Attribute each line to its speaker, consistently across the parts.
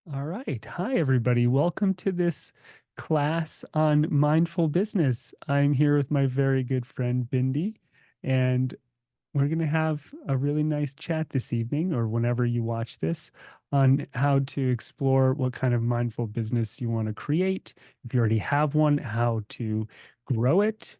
Speaker 1: All right. Hi, everybody. Welcome to this class on mindful business. I'm here with my very good friend, Bindi, and we're going to have a really nice chat this evening or whenever you watch this on how to explore what kind of mindful business you want to create. If you already have one, how to grow it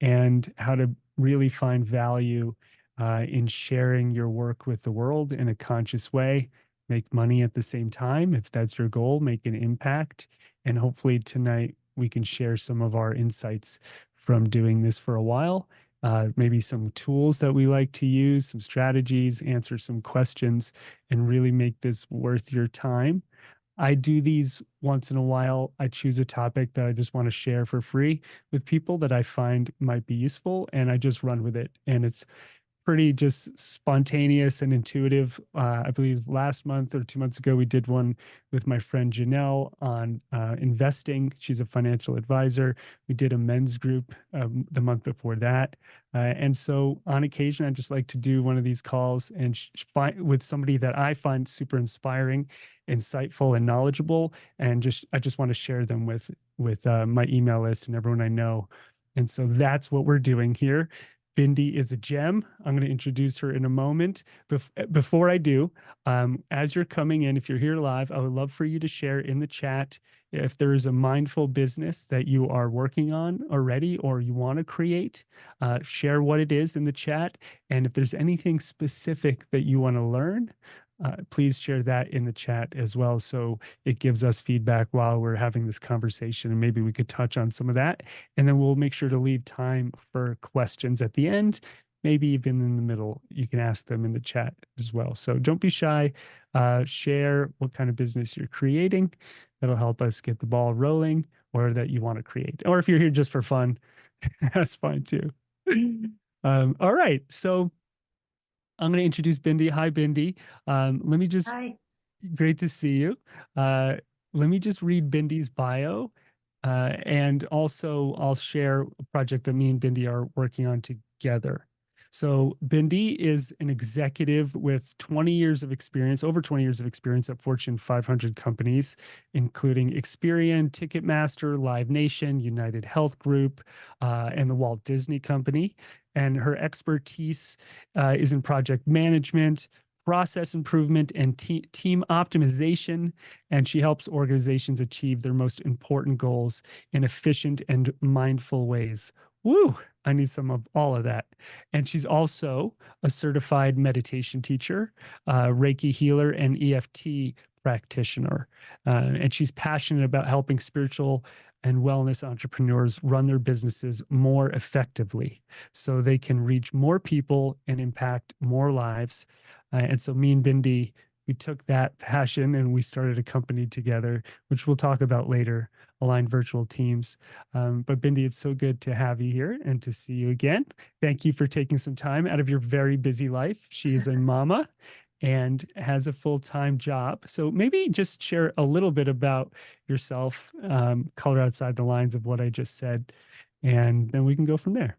Speaker 1: and how to really find value in sharing your work with the world in a conscious way, make money at the same time. If that's your goal, make an impact. And hopefully tonight we can share some of our insights from doing this for a while, maybe some tools that we like to use, some strategies, answer some questions, and really make this worth your time. I do these once in a while. I choose a topic that I just want to share for free with people that I find might be useful, and I just run with it. And it's pretty just spontaneous and intuitive. I believe last month or 2 months ago, we did one with my friend Janelle on investing. She's a financial advisor. We did a men's group the month before that. And so on occasion, I just like to do one of these calls and find with somebody that I find super inspiring, insightful, and knowledgeable. And I just want to share them with my email list and everyone I know. And so that's what we're doing here. Bindi is a gem. I'm going to introduce her in a moment. Before I do, as you're coming in, if you're here live, I would love for you to share in the chat if there is a mindful business that you are working on already or you want to create. Share what it is in the chat. And if there's anything specific that you want to learn, please share that in the chat as well. So it gives us feedback while we're having this conversation, and maybe we could touch on some of that. And then we'll make sure to leave time for questions at the end, maybe even in the middle. You can ask them in the chat as well. So don't be shy. Share what kind of business you're creating. That'll help us get the ball rolling, or that you want to create. Or if you're here just for fun, that's fine too. All right. So I'm going to introduce Bindi. Hi, Bindi. Let me just,
Speaker 2: Hi.
Speaker 1: great to see you. Uh, Let me just read Bindi's bio. And also, I'll share a project that me and Bindi are working on together. So, Bindi is an executive with 20 years of experience, over 20 years of experience at Fortune 500 companies, including Experian, Ticketmaster, Live Nation, United Health Group, and the Walt Disney Company. And her expertise is in project management, process improvement, and team optimization. And she helps organizations achieve their most important goals in efficient and mindful ways. Woo! I need some of all of that. And she's also a certified meditation teacher, Reiki healer, and EFT practitioner. And she's passionate about helping spiritual and wellness entrepreneurs run their businesses more effectively so they can reach more people and impact more lives. And so me and Bindi, we took that passion and we started a company together, which we'll talk about later, Aligned Virtual Teams. But Bindi, it's so good to have you here and to see you again. Thank you for taking some time out of your very busy life. She is a mama and has a full-time job. So maybe just share a little bit about yourself, color outside the lines of what I just said, and then we can go from there.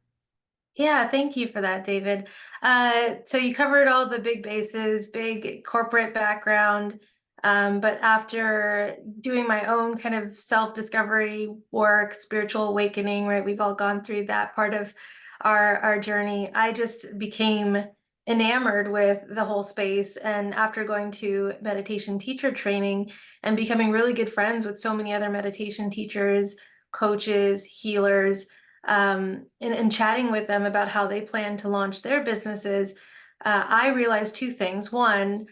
Speaker 2: Yeah, thank you for that, David. So you covered all the big bases, big corporate background. But after doing my own kind of self-discovery work, spiritual awakening, right? We've all gone through that part of our journey. I just became enamored with the whole space. And after going to meditation teacher training and becoming really good friends with so many other meditation teachers, coaches, healers, and chatting with them about how they plan to launch their businesses, I realized two things. One,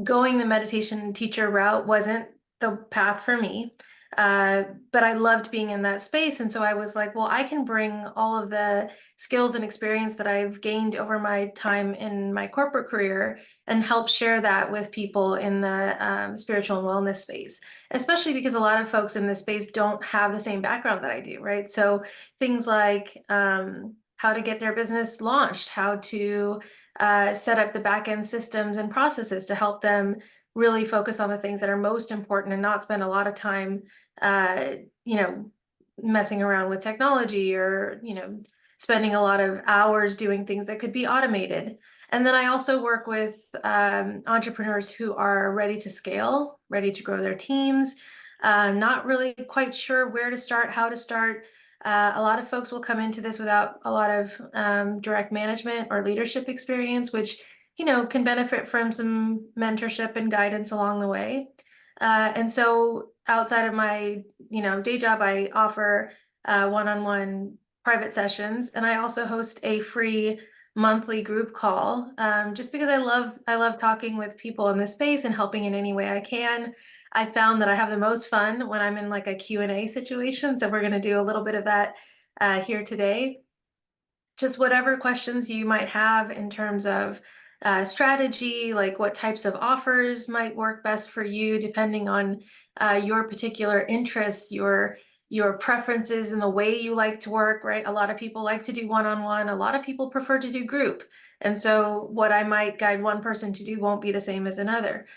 Speaker 2: going the meditation teacher route wasn't the path for me. But I loved being in that space. And so I was like, well, I can bring all of the skills and experience that I've gained over my time in my corporate career and help share that with people in the spiritual and wellness space, especially because a lot of folks in this space don't have the same background that I do, right? So things like how to get their business launched, how to set up the back end systems and processes to help them really focus on the things that are most important and not spend a lot of time, uh, you know, messing around with technology or, spending a lot of hours doing things that could be automated. And then I also work with entrepreneurs who are ready to scale, ready to grow their teams, not really quite sure where to start, how to start. A lot of folks will come into this without a lot of direct management or leadership experience, which, can benefit from some mentorship and guidance along the way. And so outside of my, day job, I offer one-on-one private sessions, and I also host a free monthly group call, just because I love talking with people in this space and helping in any way I can. I found that I have the most fun when I'm in like a Q&A situation, so we're going to do a little bit of that here today. Just whatever questions you might have in terms of strategy, like what types of offers might work best for you, depending on your particular interests, your preferences and the way you like to work, right? A lot of people like to do one-on-one. A lot of people prefer to do group. And so what I might guide one person to do won't be the same as another.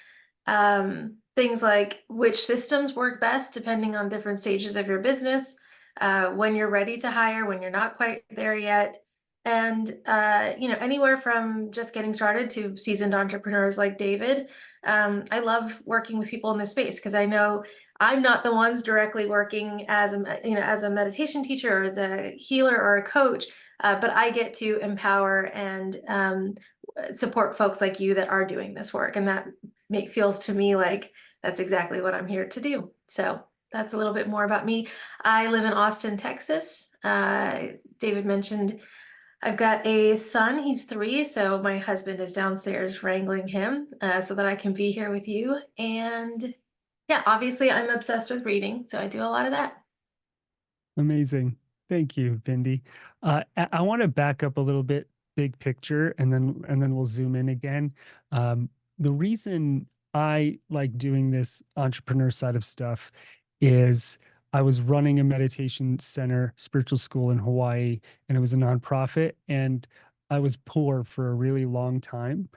Speaker 2: Things like which systems work best depending on different stages of your business, when you're ready to hire, when you're not quite there yet. And anywhere from just getting started to seasoned entrepreneurs like David. I love working with people in this space because I know I'm not the ones directly working as a meditation teacher or as a healer or a coach, but I get to empower and support folks like you that are doing this work, and that feels to me like that's exactly what I'm here to do. So that's a little bit more about me. I live in Austin, Texas. David mentioned I've got a son, he's 3, so my husband is downstairs wrangling him so that I can be here with you. And yeah, obviously I'm obsessed with reading, so I do a lot of that.
Speaker 1: Amazing. Thank you, Bindi. I want to back up a little bit, big picture, and then we'll zoom in again. The reason I like doing this entrepreneur side of stuff is I was running a meditation center, spiritual school in Hawaii, and it was a nonprofit, and I was poor for a really long time.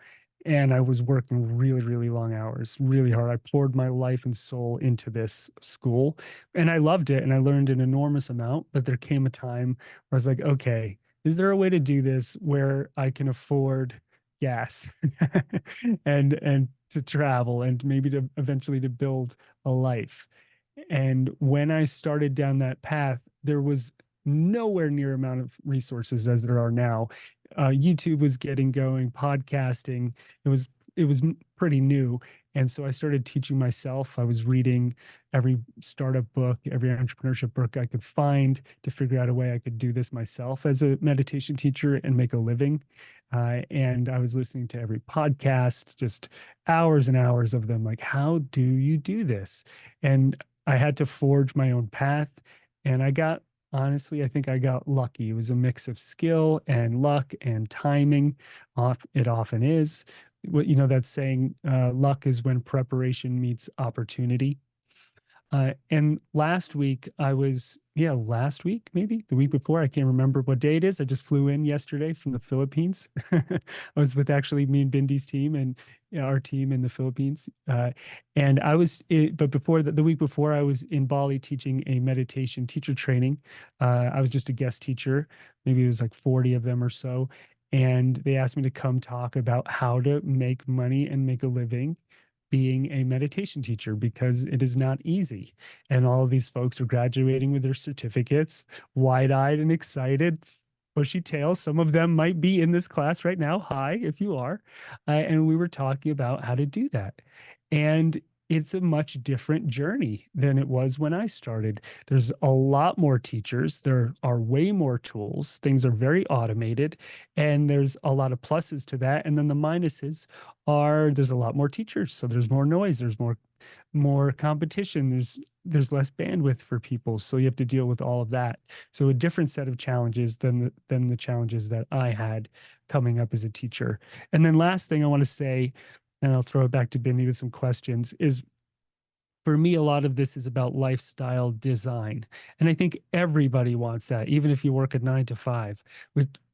Speaker 1: And I was working really, really long hours, really hard. I poured my life and soul into this school, and I loved it, and I learned an enormous amount. But there came a time where I was like, okay, is there a way to do this where I can afford gas and to travel and maybe to eventually to build a life? And when I started down that path, there was nowhere near amount of resources as there are now. YouTube was getting going, podcasting. It was pretty new, and so I started teaching myself. I was reading every startup book, every entrepreneurship book I could find to figure out a way I could do this myself as a meditation teacher and make a living. And I was listening to every podcast, just hours and hours of them. Like, how do you do this? And I had to forge my own path, and honestly, I think I got lucky. It was a mix of skill and luck and timing. It often is. That saying, luck is when preparation meets opportunity. And last week last week, maybe the week before, I can't remember what day it is. I just flew in yesterday from the Philippines. I was with actually me and Bindi's team and our team in the Philippines. But before the week before, I was in Bali teaching a meditation teacher training. I was just a guest teacher. Maybe it was like 40 of them or so. And they asked me to come talk about how to make money and make a living being a meditation teacher because it is not easy. And all of these folks are graduating with their certificates, wide-eyed and excited, bushy tails. Some of them might be in this class right now. Hi, if you are. And we were talking about how to do that. And it's a much different journey than it was when I started. There's a lot more teachers. There are way more tools. Things are very automated, and there's a lot of pluses to that. And then the minuses are there's a lot more teachers, so there's more noise. There's more competition. There's less bandwidth for people, so you have to deal with all of that. So a different set of challenges than the challenges that I had coming up as a teacher. And then last thing I want to say, and I'll throw it back to Bindi with some questions, is for me, a lot of this is about lifestyle design. And I think everybody wants that, even if you work at 9 to 5.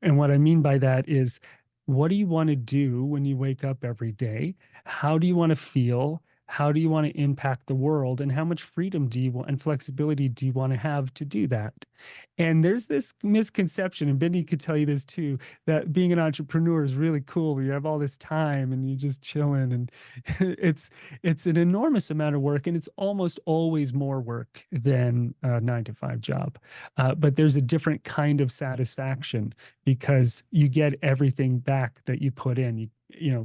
Speaker 1: And what I mean by that is, what do you want to do when you wake up every day? How do you want to feel? how do you want to impact the world, and how much freedom do you want and flexibility do you want to have to do that? And there's this misconception, and Bindi could tell you this too, that being an entrepreneur is really cool. You have all this time and you're just chilling, and it's an enormous amount of work, and it's almost always more work than a 9 to 5 job. But there's a different kind of satisfaction because you get everything back that you put in.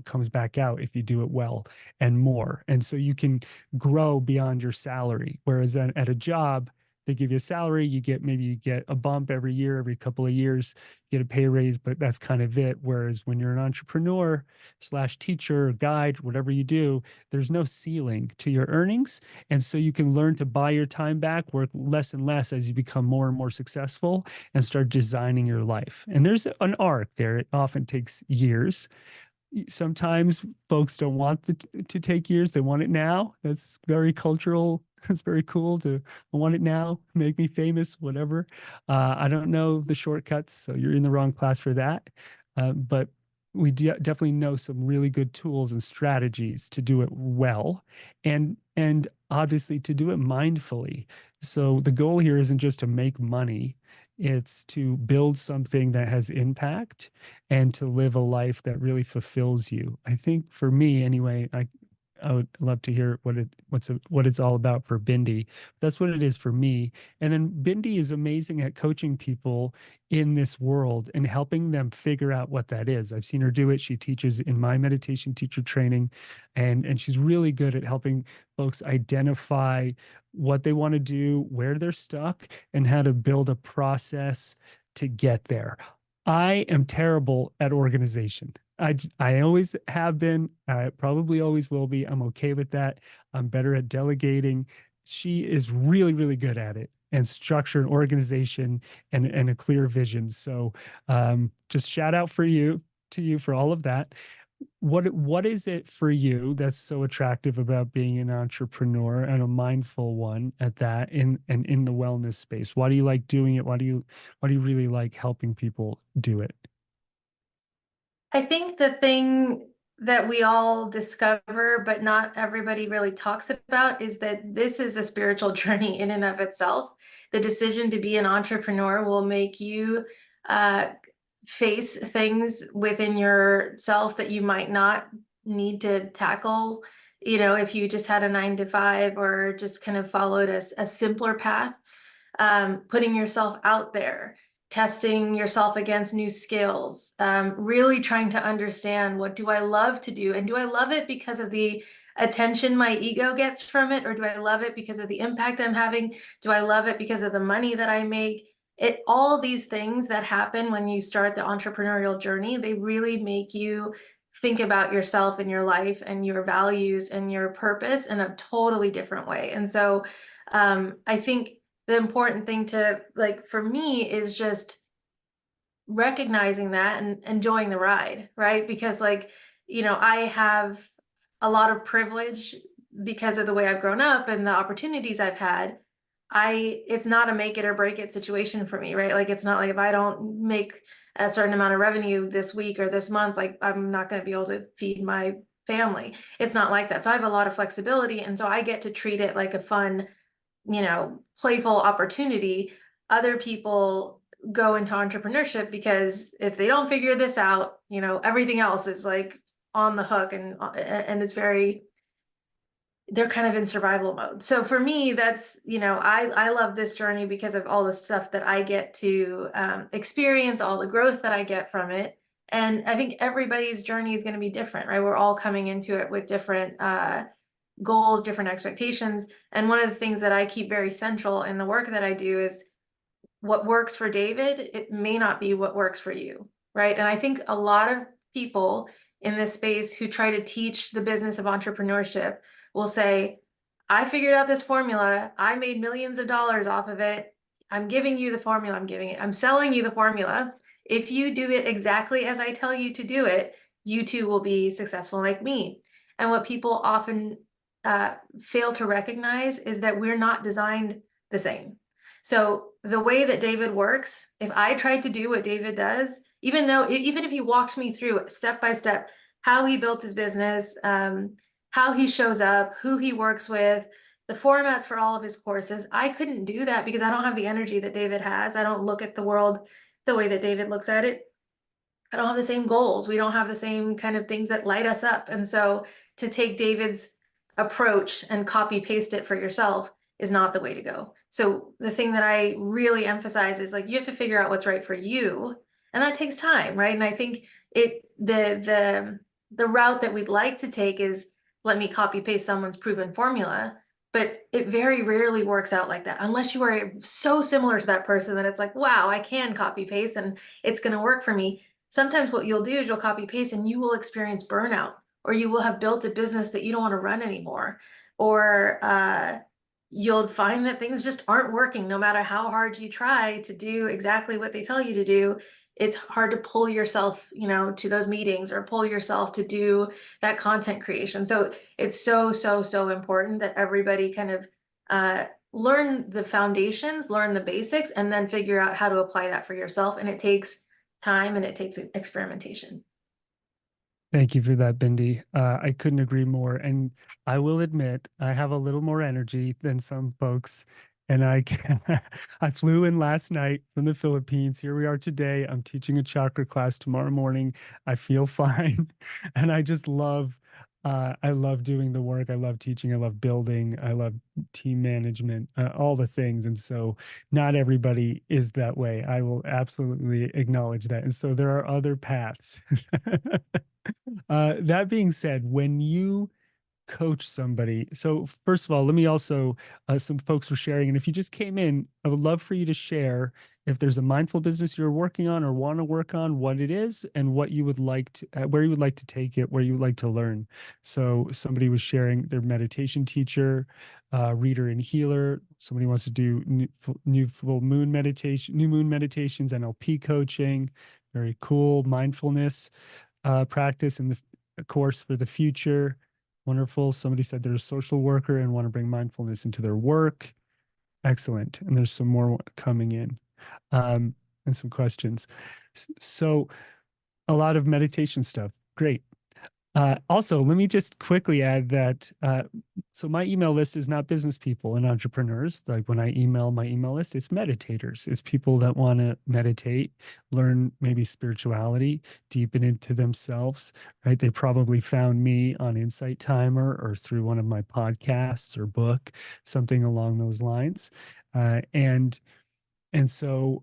Speaker 1: Comes back out if you do it well and more. And so you can grow beyond your salary. Whereas at a job, they give you a salary, maybe you get a bump every year, every couple of years, you get a pay raise, but that's kind of it. Whereas when you're an entrepreneur slash teacher or guide, whatever you do, there's no ceiling to your earnings. And so you can learn to buy your time back, work less and less as you become more and more successful and start designing your life. And there's an arc there. It often takes years. Sometimes folks don't want to take years. They want it now. That's very cultural. It's very cool to want it now, make me famous, whatever. I don't know the shortcuts, so you're in the wrong class for that. But we definitely know some really good tools and strategies to do it well, and obviously to do it mindfully. So the goal here isn't just to make money, it's to build something that has impact and to live a life that really fulfills you. I think for me anyway, I would love to hear what it's all about for Bindi. That's what it is for me. And then Bindi is amazing at coaching people in this world and helping them figure out what that is. I've seen her do it. She teaches in my meditation teacher training, and she's really good at helping folks identify what they want to do, where they're stuck, and how to build a process to get there. I am terrible at organization. I always have been. I probably always will be. I'm okay with that. I'm better at delegating. She is really, really good at it, and structure and organization and a clear vision. So just shout out to you for all of that. What is it for you that's so attractive about being an entrepreneur and a mindful one at that in the wellness space? Why do you like doing it? Why do you really like helping people do it?
Speaker 2: I think the thing that we all discover, but not everybody really talks about, is that this is a spiritual journey in and of itself. The decision to be an entrepreneur will make you uh, face things within yourself that you might not need to tackle, if you just had a 9 to 5 or just kind of followed a simpler path. Putting yourself out there, testing yourself against new skills, really trying to understand, what do I love to do? And do I love it because of the attention my ego gets from it? Or do I love it because of the impact I'm having? Do I love it because of the money that I make? All these things that happen when you start the entrepreneurial journey, they really make you think about yourself and your life and your values and your purpose in a totally different way. And so I think the important thing to, like, for me, is just recognizing that and enjoying the ride, right? Because, like, I have a lot of privilege because of the way I've grown up and the opportunities I've had. It's not a make it or break it situation for me, right? Like, it's not like if I don't make a certain amount of revenue this week or this month, like, I'm not going to be able to feed my family. It's not like that. So I have a lot of flexibility, and so I get to treat it like a fun, playful opportunity. Other people go into entrepreneurship because if they don't figure this out, everything else is like on the hook, and it's very, they're kind of in survival mode. So for me, that's, I love this journey because of all the stuff that I get to experience, all the growth that I get from it. And I think everybody's journey is going to be different, right? We're all coming into it with different goals, different expectations. And one of the things that I keep very central in the work that I do is, what works for David, it may not be what works for you, right? And I think a lot of people in this space who try to teach the business of entrepreneurship will say, I figured out this formula. I made millions of dollars off of it. I'm giving you the formula. I'm selling you the formula. If you do it exactly as I tell you to do it, you too will be successful like me. And what people often fail to recognize is that we're not designed the same. So the way that David works, if I tried to do what David does, even if he walked me through step by step how he built his business, how he shows up, who he works with, the formats for all of his courses. I couldn't do that because I don't have the energy that David has. I don't look at the world the way that David looks at it. I don't have the same goals. We don't have the same kind of things that light us up. And so to take David's approach and copy paste it for yourself is not the way to go. So the thing that I really emphasize is like you have to figure out what's right for you, and that takes time, right? And I think the route that we'd like to take is let me copy paste someone's proven formula, but it very rarely works out like that unless you are so similar to that person that it's like, wow, I can copy paste and it's going to work for me. Sometimes what you'll do is you'll copy paste and you will experience burnout, or you will have built a business that you don't want to run anymore, or you'll find that things just aren't working no matter how hard you try to do exactly what they tell you to do. It's hard to pull yourself, to those meetings or pull yourself to do that content creation. So it's so important that everybody kind of learn the foundations, learn the basics, and then figure out how to apply that for yourself. And it takes time and it takes experimentation.
Speaker 1: Thank you for that, Bindi. I couldn't agree more. And I will admit, I have a little more energy than some folks. And I flew in last night from the Philippines. Here we are today. I'm teaching a chakra class tomorrow morning. I feel fine. And I love doing the work. I love teaching. I love building. I love team management, all the things. And so not everybody is that way. I will absolutely acknowledge that. And so there are other paths. That being said, when you coach somebody, so first of all, let me also, some folks were sharing, and if you just came in, I would love for you to share if there's a mindful business you're working on or want to work on, what it is, and what you would like to, where you would like to take it, where you would like to learn. So somebody was sharing their meditation teacher, reader and healer. Somebody wants to do new full moon meditation, new moon meditations, NLP coaching. Very cool. Mindfulness practice in the course for the future. Wonderful. Somebody said they're a social worker and want to bring mindfulness into their work. Excellent. And there's some more coming in, and some questions. So a lot of meditation stuff. Great. Also, let me just quickly add that so my email list is not business people and entrepreneurs. Like when I email my email list, it's meditators. It's people that want to meditate, learn maybe spirituality, deepen into themselves, right? They probably found me on Insight Timer or through one of my podcasts or book, something along those lines. And so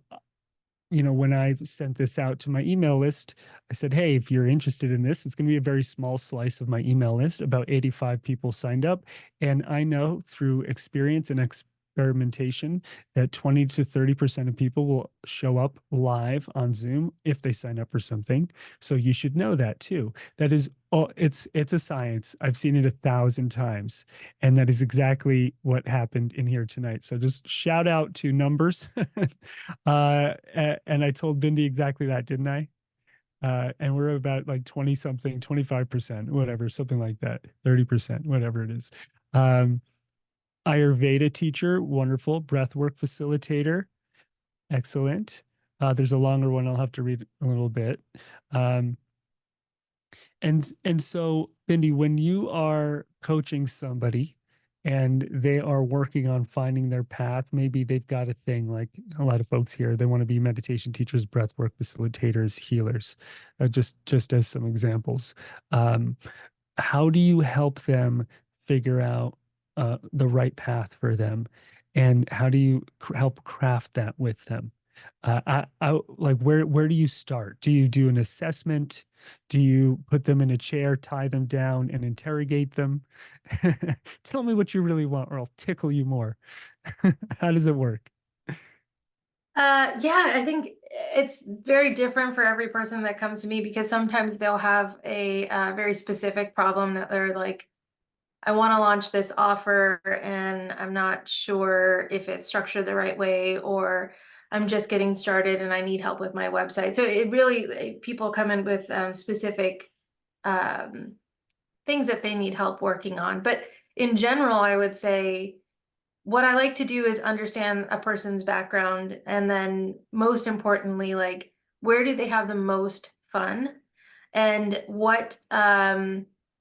Speaker 1: when I sent this out to my email list, I said, hey, if you're interested in this, it's going to be a very small slice of my email list. About 85 people signed up. And I know through experience and experimentation that 20 to 30% of people will show up live on Zoom if they sign up for something. So you should know that too. That is, oh, it's a science. I've seen it 1,000 times. And that is exactly what happened in here tonight. So just shout out to numbers. And I told Bindi exactly that, didn't I? And we're about like 20 something, 25%, whatever, something like that, 30%, whatever it is. Ayurveda teacher, wonderful. Breathwork facilitator, excellent. There's a longer one I'll have to read a little bit. And so, Bindi, when you are coaching somebody and they are working on finding their path, maybe they've got a thing like a lot of folks here, they want to be meditation teachers, breathwork facilitators, healers, just as some examples. How do you help them figure out the right path for them, and how do you help craft that with them? I like where do you start? Do you do an assessment? Do you put them in a chair, tie them down, and interrogate them? Tell me what you really want, or I'll tickle you more. How does it work?
Speaker 2: Yeah, I think it's very different for every person that comes to me because sometimes they'll have a very specific problem that they're like, I want to launch this offer and I'm not sure if it's structured the right way, or I'm just getting started and I need help with my website. So it really, people come in with specific um, things that they need help working on. But in general, I would say what I like to do is understand a person's background, and then most importantly, like where do they have the most fun, and what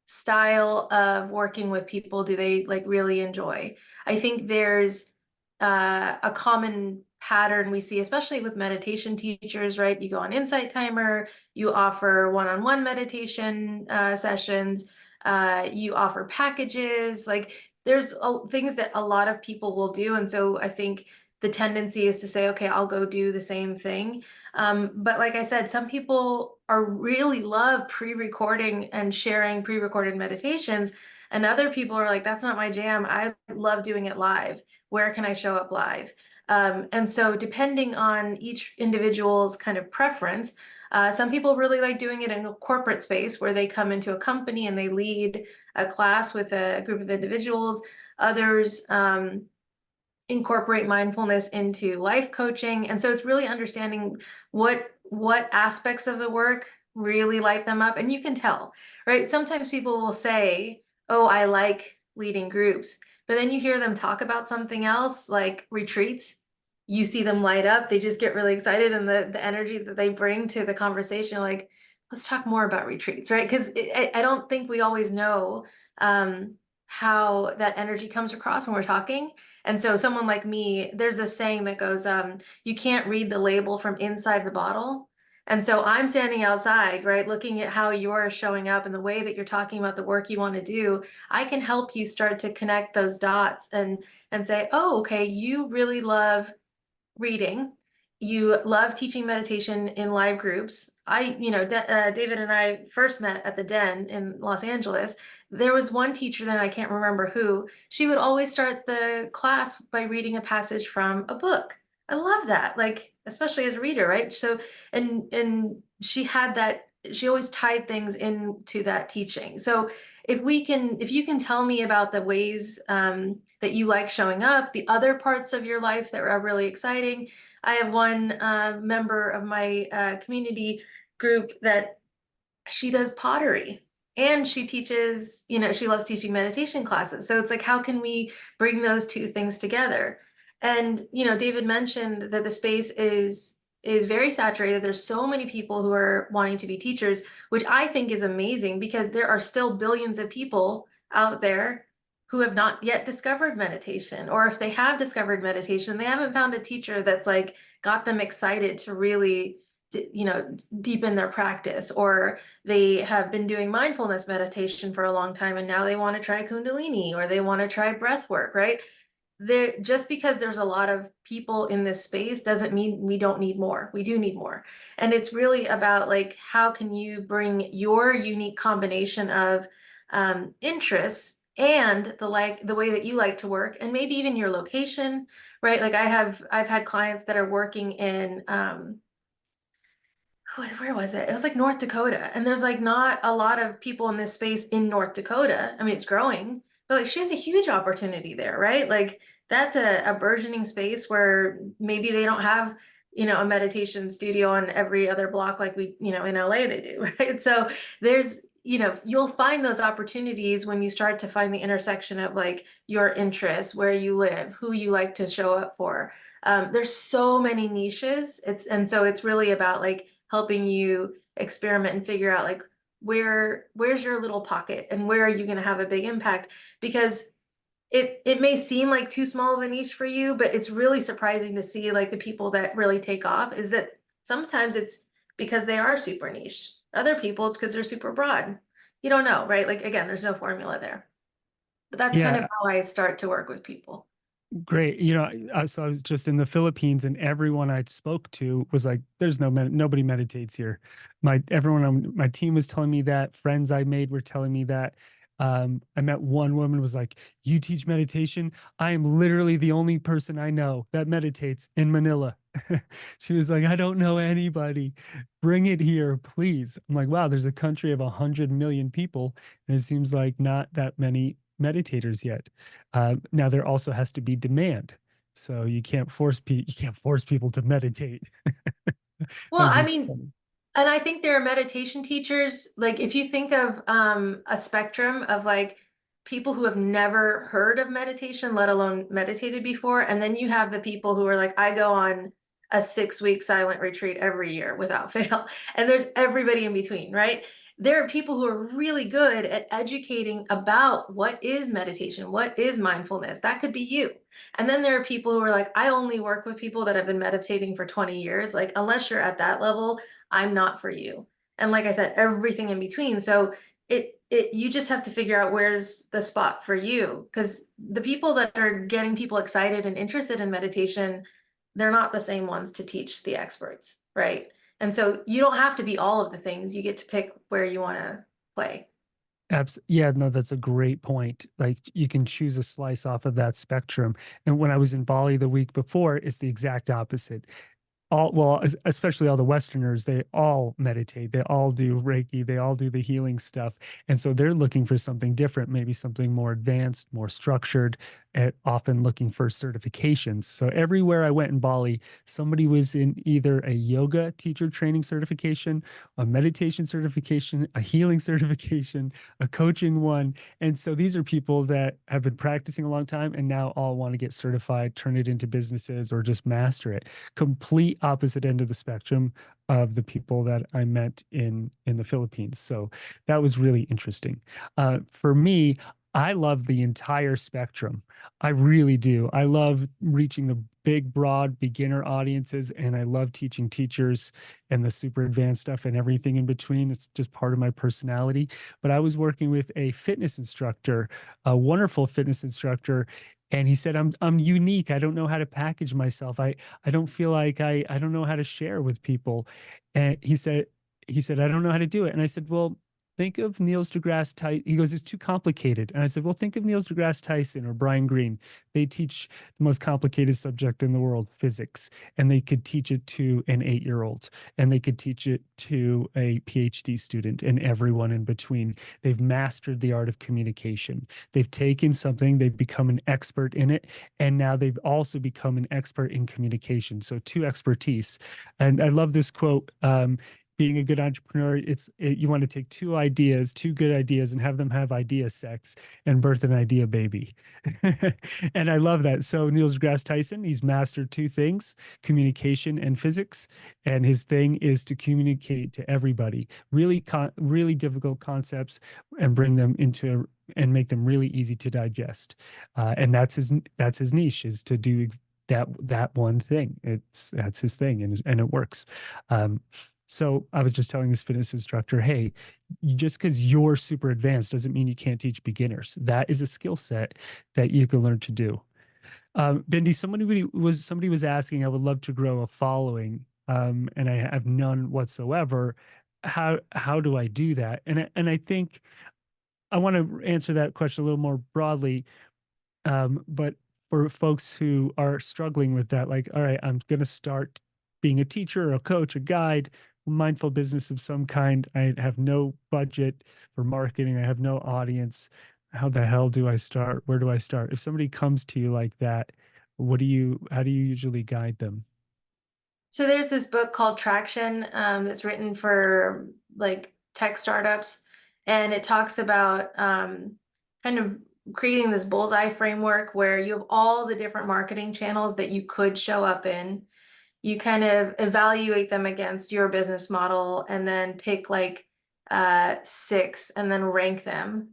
Speaker 2: style of working with people do they like really enjoy? I think there's a common pattern we see, especially with meditation teachers, right? You go on Insight Timer, you offer one-on-one meditation sessions, you offer packages. Like there's things that a lot of people will do. And so I think the tendency is to say, okay, I'll go do the same thing. But like I said, some people are really love pre-recording and sharing pre-recorded meditations. And other people are like, that's not my jam. I love doing it live. Where can I show up live? And so depending on each individual's kind of preference, some people really like doing it in a corporate space where they come into a company and they lead a class with a group of individuals. Others incorporate mindfulness into life coaching. And so it's really understanding what aspects of the work really light them up. And you can tell, right? Sometimes people will say, oh, I like leading groups. But then you hear them talk about something else, like retreats. You see them light up. They just get really excited, and the energy that they bring to the conversation, like, let's talk more about retreats, right? Because I don't think we always know how that energy comes across when we're talking. And so someone like me, there's a saying that goes, you can't read the label from inside the bottle. And so I'm standing outside, right, looking at how you're showing up and the way that you're talking about the work you want to do. I can help you start to connect those dots and say, oh, okay, you really love reading. You love teaching meditation in live groups. David and I first met at the Den in Los Angeles. There was one teacher then, I can't remember who, she would always start the class by reading a passage from a book. I love that, like, especially as a reader, right? So, and she had that, she always tied things into that teaching. So if you can tell me about the ways that you like showing up, the other parts of your life that are really exciting. I have one member of my community group that she does pottery and she teaches, she loves teaching meditation classes. So it's like, how can we bring those two things together? And, David mentioned that the space is very saturated. There's so many people who are wanting to be teachers, which I think is amazing because there are still billions of people out there who have not yet discovered meditation, or if they have discovered meditation, they haven't found a teacher that's like got them excited to really deepen their practice, or they have been doing mindfulness meditation for a long time and now they want to try kundalini or they want to try breath work, right? There, just because there's a lot of people in this space doesn't mean we don't need more. We do need more. And it's really about like, how can you bring your unique combination of interests and the way that you like to work, and maybe even your location, right? Like I've had clients that are working in where was it? It was like North Dakota. And there's like not a lot of people in this space in North Dakota. I mean, it's growing, but like she has a huge opportunity there, right? Like that's a burgeoning space where maybe they don't have, a meditation studio on every other block like we, in LA they do, right? So there's, you'll find those opportunities when you start to find the intersection of like your interests, where you live, who you like to show up for. There's so many niches. And so it's really about like helping you experiment and figure out like where's your little pocket and where are you going to have a big impact, because it may seem like too small of a niche for you, but it's really surprising to see like the people that really take off is that sometimes it's because they are super niche. Other people it's because they're super broad. You don't know, right? Like again, there's no formula there, but that's kind of
Speaker 1: Yeah,
Speaker 2: how I start to work with people.
Speaker 1: great. So I was just in the Philippines, and everyone I spoke to was like, "There's nobody meditates here." Everyone on my team was telling me that. Friends I made were telling me that. I met one woman was like, "You teach meditation? I am literally the only person I know that meditates in Manila." She was like, "I don't know anybody. Bring it here, please." I'm like, "Wow, there's a country of 100 million people, and it seems like not that many meditators yet." Now there also has to be demand, so you can't force people to meditate.
Speaker 2: Well,
Speaker 1: That'd
Speaker 2: I
Speaker 1: be
Speaker 2: mean,
Speaker 1: funny.
Speaker 2: and I think there are meditation teachers, like if you think of a spectrum of like people who have never heard of meditation, let alone meditated before, and then you have the people who are like, I go on a 6-week silent retreat every year without fail. And there's everybody in between, right? there are people who are really good at educating about what is meditation, what is mindfulness. That could be you. And then there are people who are like, I only work with people that have been meditating for 20 years. Like, unless you're at that level, I'm not for you. And like I said, everything in between. So you just have to figure out where's the spot for you. Because the people that are getting people excited and interested in meditation, they're not the same ones to teach the experts, right? And so you don't have to be all of the things. You get to pick where you want to play.
Speaker 1: Yeah, no, that's a great point. Like you can choose a slice off of that spectrum. And when I was in Bali the week before, it's the exact opposite. Especially all the Westerners, they all meditate, they all do Reiki, they all do the healing stuff. And so they're looking for something different, maybe something more advanced, more structured, and often looking for certifications. So everywhere I went in Bali, somebody was in either a yoga teacher training certification, a meditation certification, a healing certification, a coaching one. And so these are people that have been practicing a long time and now all want to get certified, turn it into businesses, or just master it. Complete opposite end of the spectrum of the people that I met in the Philippines. So that was really interesting. For me, I love the entire spectrum. I really do. I love reaching the big, broad beginner audiences, and I love teaching teachers and the super advanced stuff and everything in between. It's just part of my personality. But I was working with a fitness instructor, a wonderful fitness instructor, and he said, I'm unique. I don't know how to package myself. I don't feel like I don't know how to share with people. And he said, I don't know how to do it. And I said, well, think of Neil deGrasse Tyson. He goes, it's too complicated. And I said, well, think of Neil deGrasse Tyson or Brian Greene. They teach the most complicated subject in the world, physics, and they could teach it to an 8-year-old, and they could teach it to a PhD student and everyone in between. They've mastered the art of communication. They've taken something, they've become an expert in it, and now they've also become an expert in communication. So two expertise. And I love this quote. Being a good entrepreneur, you want to take two good ideas, and have them have idea sex and birth an idea baby. And I love that. So Neil deGrasse Tyson, he's mastered two things, communication and physics. And his thing is to communicate to everybody, really difficult concepts, and bring them into and make them really easy to digest. And that's his niche, is to do that one thing. That's his thing, and it works. So I was just telling this fitness instructor, hey, just because you're super advanced doesn't mean you can't teach beginners. That is a skill set that you can learn to do. Bindi, somebody was asking, I would love to grow a following, and I have none whatsoever. How do I do that? And I think I want to answer that question a little more broadly. But for folks who are struggling with that, like, all right, I'm going to start being a teacher, a coach, a guide, mindful business of some kind. I have no budget for marketing. I have no audience. How the hell do I start? Where do I start? If somebody comes to you like that, how do you usually guide them?
Speaker 2: So there's this book called Traction, that's written for like tech startups, and it talks about kind of creating this bullseye framework where you have all the different marketing channels that you could show up in. You kind of evaluate them against your business model, and then pick like 6 and then rank them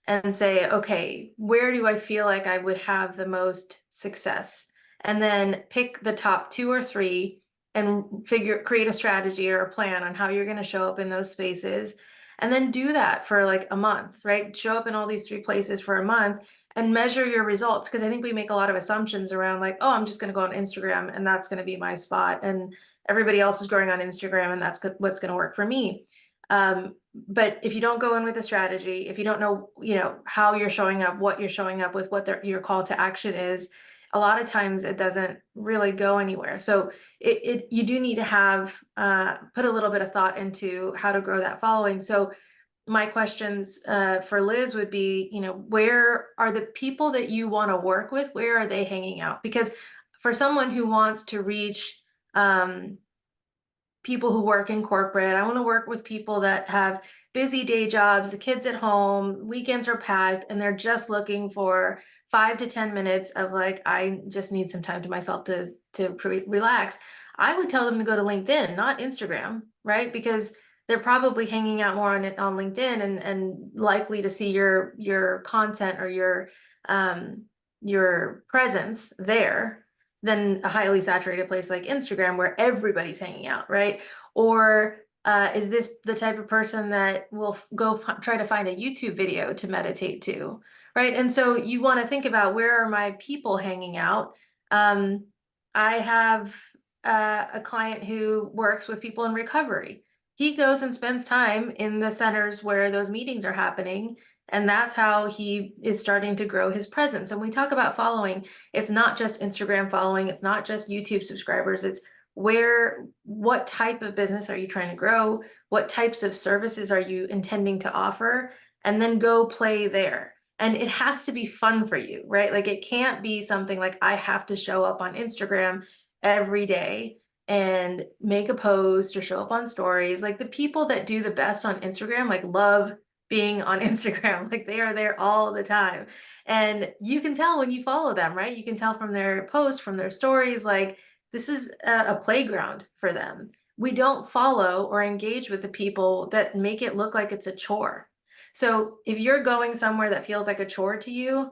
Speaker 2: and say, okay, where do I feel like I would have the most success? And then pick the top 2 or 3 and create a strategy or a plan on how you're going to show up in those spaces. And then do that for like a month, right? Show up in all these 3 places for a month and measure your results. Because I think we make a lot of assumptions around like, oh, I'm just going to go on Instagram and that's going to be my spot. And everybody else is growing on Instagram and that's what's going to work for me. But if you don't go in with a strategy, if you don't know, how you're showing up, what you're showing up with, what your call to action is, a lot of times it doesn't really go anywhere. So you do need to have put a little bit of thought into how to grow that following. So my questions for Liz would be, where are the people that you want to work with? Where are they hanging out? Because for someone who wants to reach people who work in corporate, I want to work with people that have busy day jobs, the kids at home, weekends are packed, and they're just looking for 5 to 10 minutes of like, I just need some time to myself to relax. I would tell them to go to LinkedIn, not Instagram, right? Because they're probably hanging out more on LinkedIn and likely to see your content or your presence there than a highly saturated place like Instagram where everybody's hanging out, right? Or is this the type of person that will go try to find a YouTube video to meditate to, right? And so you want to think about, where are my people hanging out? I have a client who works with people in recovery. He goes and spends time in the centers where those meetings are happening, and that's how he is starting to grow his presence. And we talk about following. It's not just Instagram following, it's not just YouTube subscribers. It's what type of business are you trying to grow? What types of services are you intending to offer? And then go play there. And it has to be fun for you, right? Like, it can't be something like, I have to show up on Instagram every day and make a post or show up on stories. Like, the people that do the best on Instagram, like, love being on Instagram. Like, they are there all the time. And you can tell when you follow them, right? You can tell from their posts, from their stories, like, this is a playground for them. We don't follow or engage with the people that make it look like it's a chore. So if you're going somewhere that feels like a chore to you,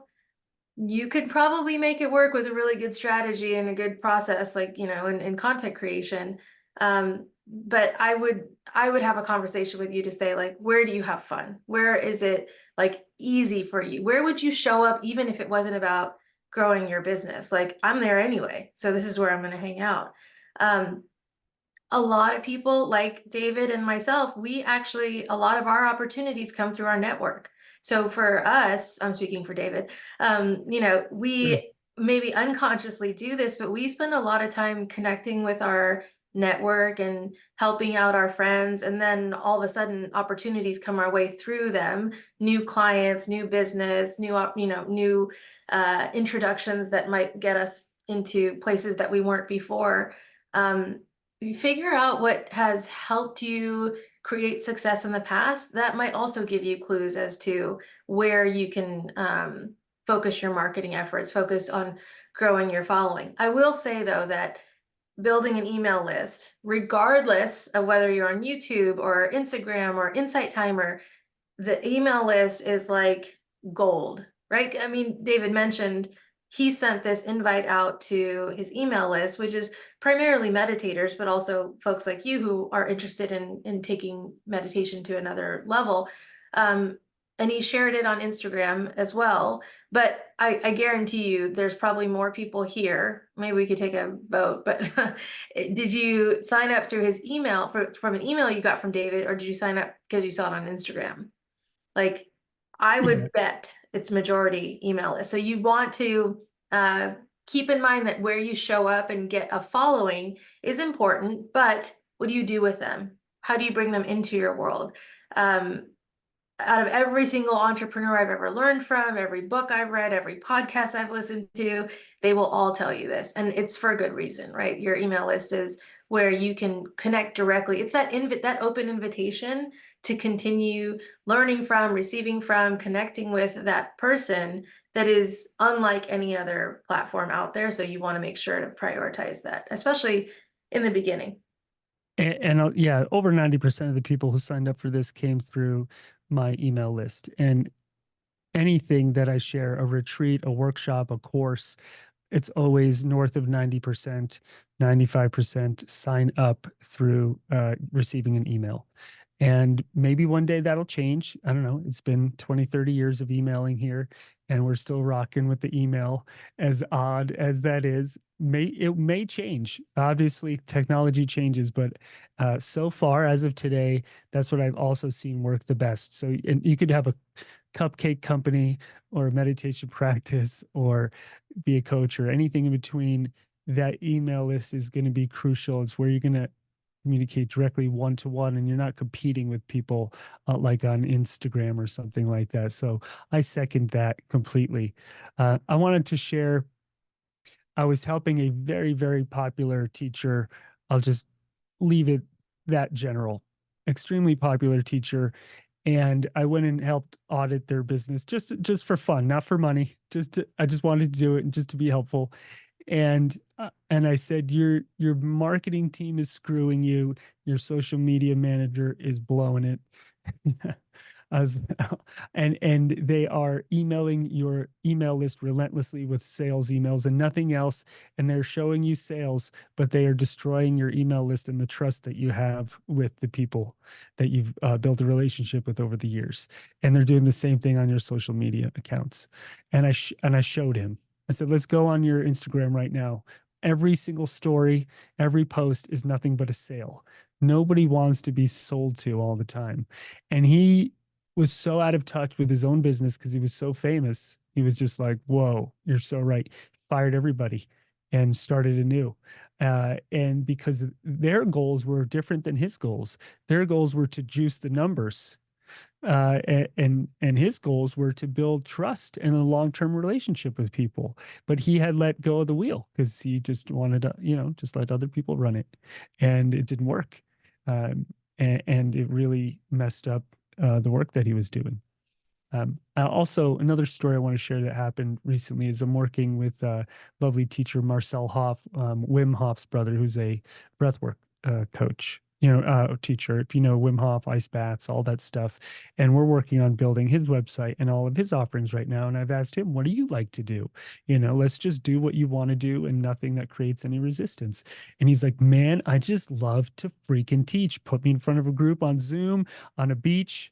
Speaker 2: you could probably make it work with a really good strategy and a good process, like, in content creation. But I would have a conversation with you to say, like, where do you have fun? Where is it like easy for you? Where would you show up even if it wasn't about growing your business? Like, I'm there anyway, so this is where I'm going to hang out. A lot of people like David and myself, a lot of our opportunities come through our network. So for us, I'm speaking for David,
Speaker 1: Sure.
Speaker 2: we maybe unconsciously do this, but we spend a lot of time connecting with our network and helping out our friends. And then all of a sudden opportunities come our way through them, new clients, new business, new introductions that might get us into places that we weren't before. You figure out what has helped you create success in the past. That might also give you clues as to where you can focus your marketing efforts, focus on growing your following. I will say, though, that building an email list, regardless of whether you're on YouTube or Instagram or Insight Timer, the email list is like gold, right? I mean, David mentioned he sent this invite out to his email list, which is primarily meditators, but also folks like you who are interested in taking meditation to another level. And he shared it on Instagram as well. But I guarantee you there's probably more people here. Maybe we could take a vote, but did you sign up through his email from an email you got from David, or did you sign up because you saw it on Instagram? Like, I
Speaker 1: Yeah.
Speaker 2: would bet it's majority email list. So you want to keep in mind that where you show up and get a following is important, but what do you do with them? How do you bring them into your world? Out of every single entrepreneur I've ever learned from, every book I've read, every podcast I've listened to, they will all tell you this. And it's for a good reason, right? Your email list is where you can connect directly. It's that open invitation to continue learning from, receiving from, connecting with that person that is unlike any other platform out there. So you want to make sure to prioritize that, especially in the beginning.
Speaker 1: And yeah, over 90% of the people who signed up for this came through my email list. And anything that I share, a retreat, a workshop, a course, it's always north of 90%, 95% sign up through receiving an email. And maybe one day that'll change. I don't know. It's been 20, 30 years of emailing here, and we're still rocking with the email. As odd as that is, it may change. Obviously, technology changes, but so far, as of today, that's what I've also seen work the best. So, and you could have a cupcake company or a meditation practice or be a coach or anything in between. That email list is going to be crucial. It's where you're going to communicate directly one to one, and you're not competing with people like on Instagram or something like that. So I second that completely. I wanted to share, I was helping a very, very popular teacher. I'll just leave it that general, extremely popular teacher. And I went and helped audit their business just for fun, not for money. I just wanted to do it and just to be helpful. And I said, your marketing team is screwing you. Your social media manager is blowing it. As and they are emailing your email list relentlessly with sales emails and nothing else, and they're showing you sales, but they are destroying your email list and the trust that you have with the people that you've built a relationship with over the years. And they're doing the same thing on your social media accounts. And I showed him. I said, let's go on your Instagram right now. Every single story, every post is nothing but a sale. Nobody wants to be sold to all the time. And he was so out of touch with his own business because he was so famous. He was just like, whoa, you're so right. Fired everybody and started anew. And because their goals were different than his goals, their goals were to juice the numbers. And his goals were to build trust and a long-term relationship with people. But he had let go of the wheel because he just wanted to, just let other people run it, and it didn't work. And it really messed up the work that he was doing. Also, another story I want to share that happened recently is I'm working with lovely teacher Marcel Hoff, Wim Hof's brother, who's a breathwork coach, teacher. If you know Wim Hof, ice baths, all that stuff. And we're working on building his website and all of his offerings right now. And I've asked him, what do you like to do? Let's just do what you want to do and nothing that creates any resistance. And he's like, man, I just love to freaking teach. Put me in front of a group on Zoom, on a beach,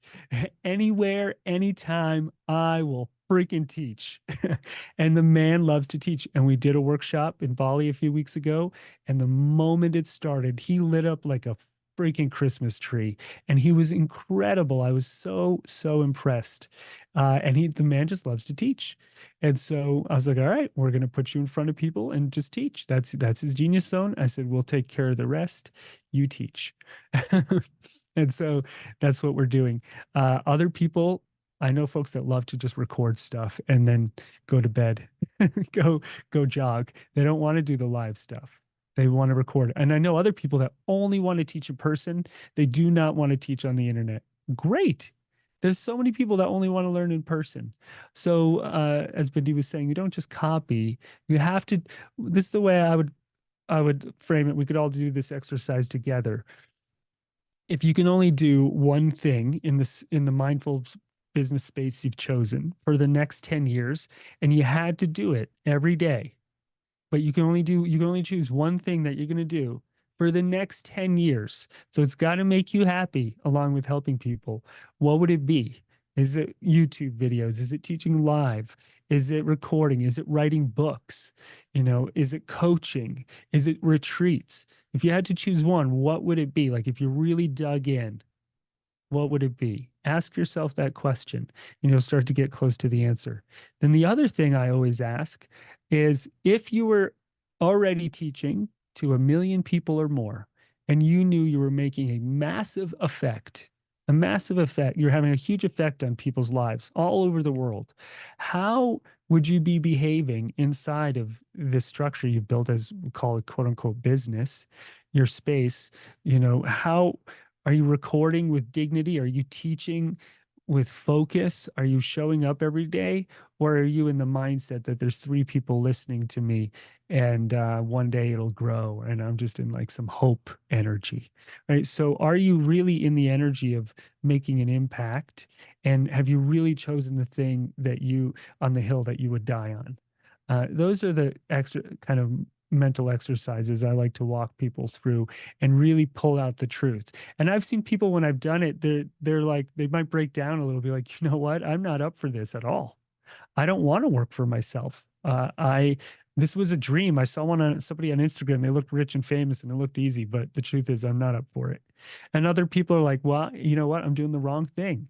Speaker 1: anywhere, anytime, I will freaking teach. And the man loves to teach. And we did a workshop in Bali a few weeks ago. And the moment it started, he lit up like a freaking Christmas tree. And he was incredible. I was so, so impressed. And the man just loves to teach. And so I was like, all right, we're going to put you in front of people and just teach. That's his genius zone. I said, we'll take care of the rest. You teach. And so that's what we're doing. Other people, I know folks that love to just record stuff and then go to bed, go jog. They don't want to do the live stuff. They want to record. And I know other people that only want to teach in person. They do not want to teach on the internet. Great. There's so many people that only want to learn in person. So as Bindi was saying, you don't just copy. You have to. This is the way I would frame it. We could all do this exercise together. If you can only do one thing in the mindful business space you've chosen for the next 10 years, and you had to do it every day, but you can only choose one thing that you're going to do for the next 10 years. So it's got to make you happy along with helping people. What would it be? Is it YouTube videos? Is it teaching live? Is it recording? Is it writing books? Is it coaching? Is it retreats? If you had to choose one, what would it be? Like if you really dug in, what would it be? Ask yourself that question, and you'll start to get close to the answer. Then the other thing I always ask is if you were already teaching to 1 million people or more, and you knew you were making a massive effect, you're having a huge effect on people's lives all over the world, how would you be behaving inside of this structure you've built, as we call it, quote unquote, business, your space? How are you recording with dignity? Are you teaching with focus? Are you showing up every day? Or are you in the mindset that there's 3 people listening to me and one day it'll grow and I'm just in like some hope energy, right? So are you really in the energy of making an impact? And have you really chosen the thing that on the hill that you would die on? Those are the extra kind of mental exercises I like to walk people through and really pull out the truth. And I've seen people when I've done it, they're like, they might break down a little, be like, you know what? I'm not up for this at all. I don't want to work for myself. This was a dream. I saw somebody on Instagram. They looked rich and famous and it looked easy, but the truth is I'm not up for it. And other people are like, well, you know what? I'm doing the wrong thing.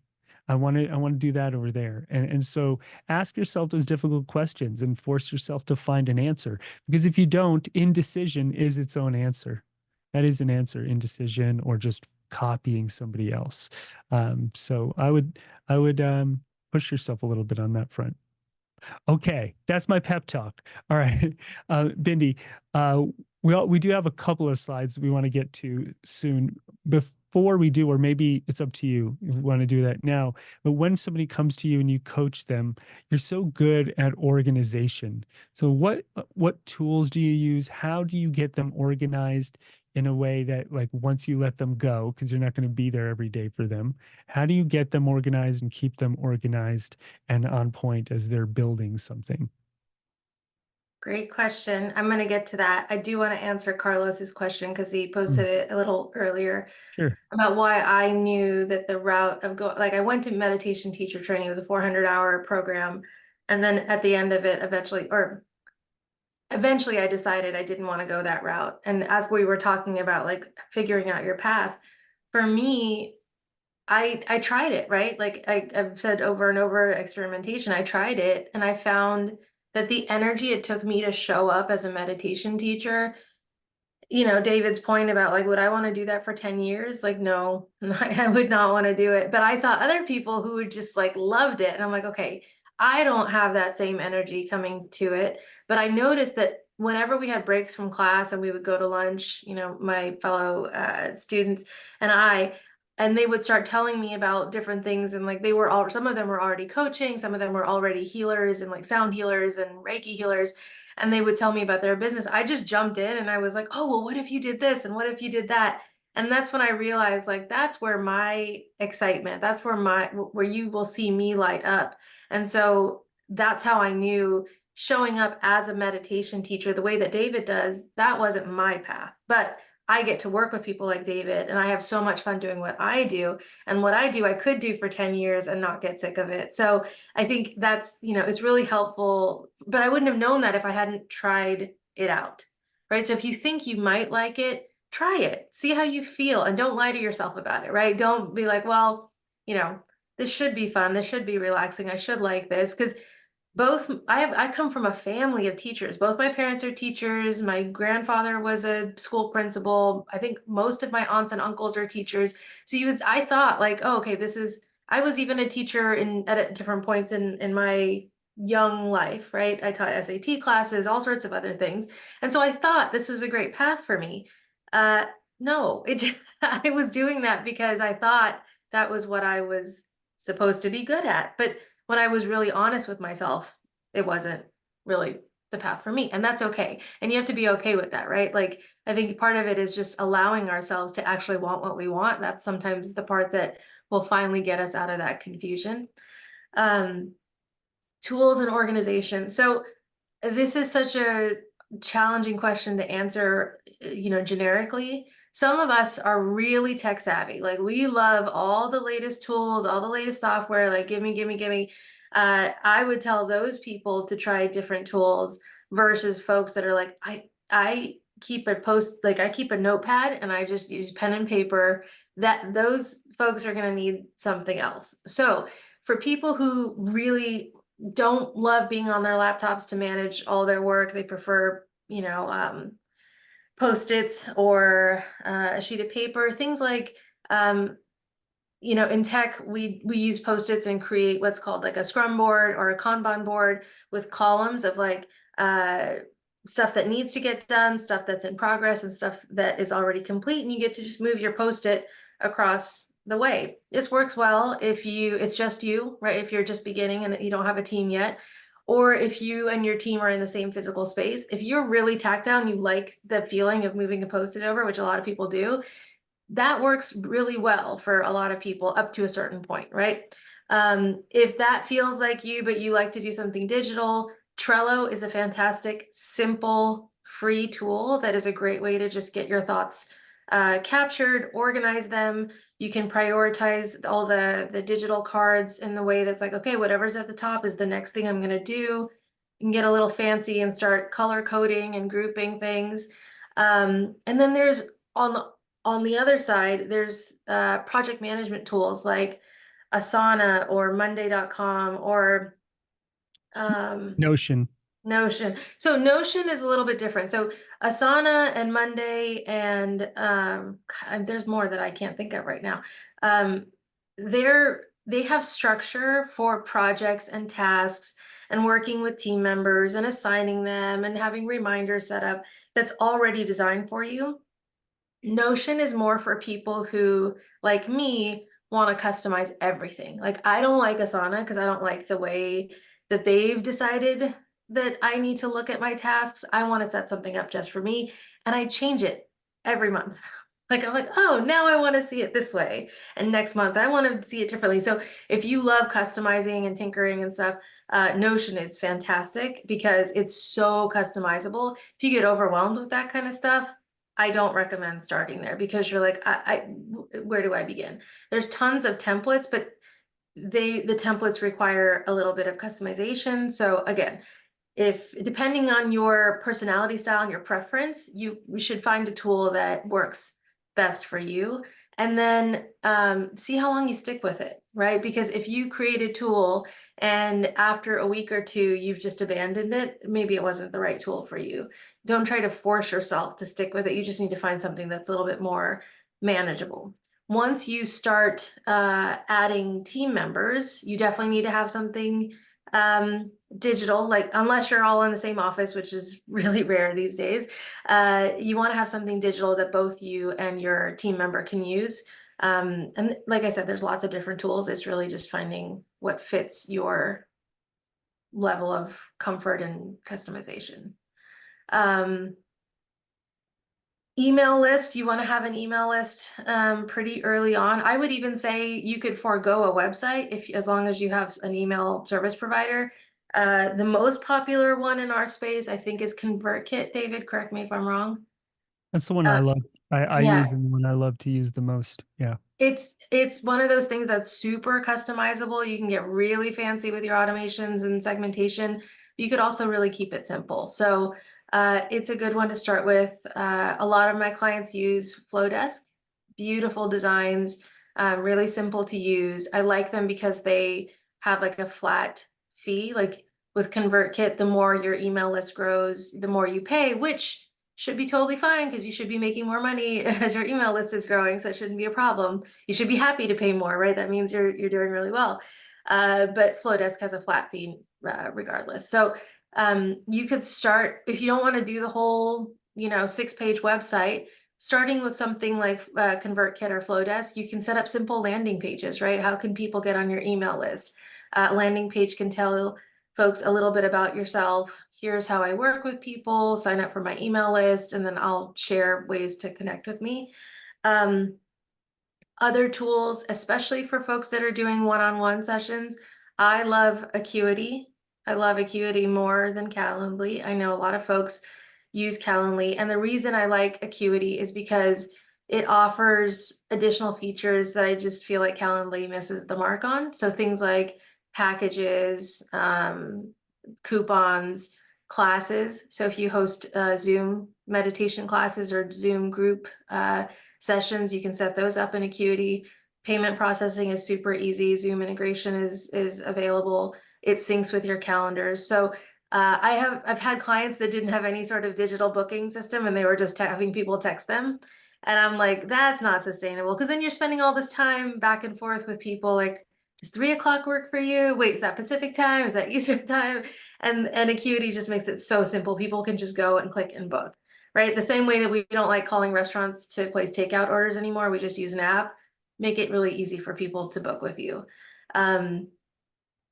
Speaker 1: I want to do that over there. And so ask yourself those difficult questions and force yourself to find an answer. Because if you don't, indecision is its own answer. That is an answer, indecision or just copying somebody else. So I would push yourself a little bit on that front. Okay, that's my pep talk. All right, Bindi, we do have a couple of slides we want to get to soon. before we do, or maybe it's up to you if you want to do that now, but when somebody comes to you and you coach them, you're so good at organization. So what tools do you use? How do you get them organized in a way that, like, once you let them go, because you're not going to be there every day for them, how do you get them organized and keep them organized and on point as they're building something?
Speaker 2: Great question. I'm going to get to that. I do want to answer Carlos's question because he
Speaker 1: Mm,
Speaker 2: posted it a little earlier
Speaker 1: sure.
Speaker 2: about why I knew that the route of like I went to meditation teacher training. It was a 400-hour program. And then at the end of it, eventually I decided I didn't want to go that route. And as we were talking about like figuring out your path, for me, I tried it, right? Like I've said over and over, experimentation. I tried it and I found that the energy it took me to show up as a meditation teacher, David's point about like, would I want to do that for 10 years? Like, no, I would not want to do it. But I saw other people who just like loved it. And I'm like, okay, I don't have that same energy coming to it. But I noticed that whenever we had breaks from class and we would go to lunch, my fellow students and they would start telling me about different things. And like some of them were already coaching, some of them were already healers and like sound healers and Reiki healers, and they would tell me about their business. I just jumped in and I was like, oh, well, what if you did this? And what if you did that? And that's when I realized like, that's where my excitement, that's where you will see me light up. And so that's how I knew showing up as a meditation teacher, the way that David does, that wasn't my path, but I get to work with people like David and I have so much fun doing what I do, and what I do, I could do for 10 years and not get sick of it. So I think that's, it's really helpful, but I wouldn't have known that if I hadn't tried it out, right? So if you think you might like it, try it, see how you feel, and don't lie to yourself about it, right? Don't be like, well, you know, this should be fun, this should be relaxing, I should like this, because I come from a family of teachers. Both my parents are teachers. My grandfather was a school principal. I think most of my aunts and uncles are teachers. So I thought like, oh, okay, I was even a teacher at different points in my young life, right? I taught SAT classes, all sorts of other things. And so I thought this was a great path for me. Uh, no, I was doing that because I thought that was what I was supposed to be good at. But when I was really honest with myself, it wasn't really the path for me. And that's okay. And you have to be okay with that, right? Like, I think part of it is just allowing ourselves to actually want what we want. That's sometimes the part that will finally get us out of that confusion. Um, Tools and organization. So this is such a challenging question to answer, generically. Some of us are really tech savvy. Like we love all the latest tools, all the latest software, like give me, give me, give me. I would tell those people to try different tools versus folks that are like, I keep I keep a notepad and I just use pen and paper. That those folks are going to need something else. So for people who really don't love being on their laptops to manage all their work. They prefer, Post-its or a sheet of paper, things like, in tech, we use Post-its and create what's called like a Scrum board or a Kanban board with columns of like stuff that needs to get done, stuff that's in progress, and stuff that is already complete. And you get to just move your Post-it across the way. This works well if it's just you, right? If you're just beginning and you don't have a team yet, or if you and your team are in the same physical space. If you're really tactile and you like the feeling of moving a Post-it over, which a lot of people do, that works really well for a lot of people up to a certain point, right? If that feels like you, but you like to do something digital, Trello is a fantastic, simple, free tool that is a great way to just get your thoughts captured, organize them. You can prioritize all the digital cards in the way that's like, okay, whatever's at the top is the next thing I'm going to do. You can get a little fancy and start color coding and grouping things. And then there's on the other side, there's project management tools like Asana or Monday.com or um,
Speaker 1: Notion.
Speaker 2: Notion. So Notion is a little bit different. So Asana and Monday and God, there's more that I can't think of right now. Um, they have structure for projects and tasks and working with team members and assigning them and having reminders set up that's already designed for you. Notion is more for people who, like me, want to customize everything. Like I don't like Asana because I don't like the way that they've decided that I need to look at my tasks. I want to set something up just for me, and I change it every month. Like I'm like, oh, now I want to see it this way, and next month I want to see it differently. So if you love customizing and tinkering and stuff, Notion is fantastic because it's so customizable. If you get overwhelmed with that kind of stuff, I don't recommend starting there because you're like, where do I begin? There's tons of templates, but the templates require a little bit of customization. So again, if depending on your personality style and your preference, you should find a tool that works best for you, and then see how long you stick with it, right? Because if you create a tool and after a week or two you've just abandoned it, maybe it wasn't the right tool for you. Don't try to force yourself to stick with it. You just need to find something that's a little bit more manageable. Once you start adding team members, you definitely need to have something digital, like unless you're all in the same office, which is really rare these days. You want to have something digital that both you and your team member can use. And like I said, there's lots of different tools. It's really just finding what fits your level of comfort and customization. Um, Email list, you want to have an email list pretty early on. I would even say you could forego a website if, as long as you have an email service provider. The most popular one in our space, I think, is ConvertKit. David, correct me if I'm wrong.
Speaker 1: That's the one
Speaker 2: Uh,
Speaker 1: I love. I
Speaker 2: yeah,
Speaker 1: use and the one I love to use the most. Yeah.
Speaker 2: it's one of those things that's super customizable. You can get really fancy with your automations and segmentation. You could also really keep it simple. So it's a good one to start with. A lot of my clients use Flowdesk. Beautiful designs, really simple to use. I like them because they have like a flat fee. Like with ConvertKit, the more your email list grows, the more you pay, which should be totally fine because you should be making more money as your email list is growing, so it shouldn't be a problem. You should be happy to pay more, right? That means you're doing really well. But Flowdesk has a flat fee regardless. So you could start, if you don't want to do the whole, 6-page website, starting with something like ConvertKit or Flowdesk, you can set up simple landing pages, right? How can people get on your email list? Landing page can tell folks a little bit about yourself. Here's how I work with people, sign up for my email list, and then I'll share ways to connect with me. Other tools, especially for folks that are doing one-on-one sessions, I love Acuity. I love Acuity more than Calendly. I know a lot of folks use Calendly, and the reason I like Acuity is because it offers additional features that I just feel like Calendly misses the mark on. So things like packages, coupons, classes. So if you host Zoom meditation classes or Zoom group sessions, you can set those up in Acuity. Payment processing is super easy. Zoom integration is available. It syncs with your calendars. So I've had clients that didn't have any sort of digital booking system and they were just having people text them. And I'm like, that's not sustainable because then you're spending all this time back and forth with people. Like, does 3 o'clock work for you? Wait, is that Pacific time? Is that Eastern time? And Acuity just makes it so simple. People can just go and click and book, right? The same way that we don't like calling restaurants to place takeout orders anymore. We just use an app. Make it really easy for people to book with you.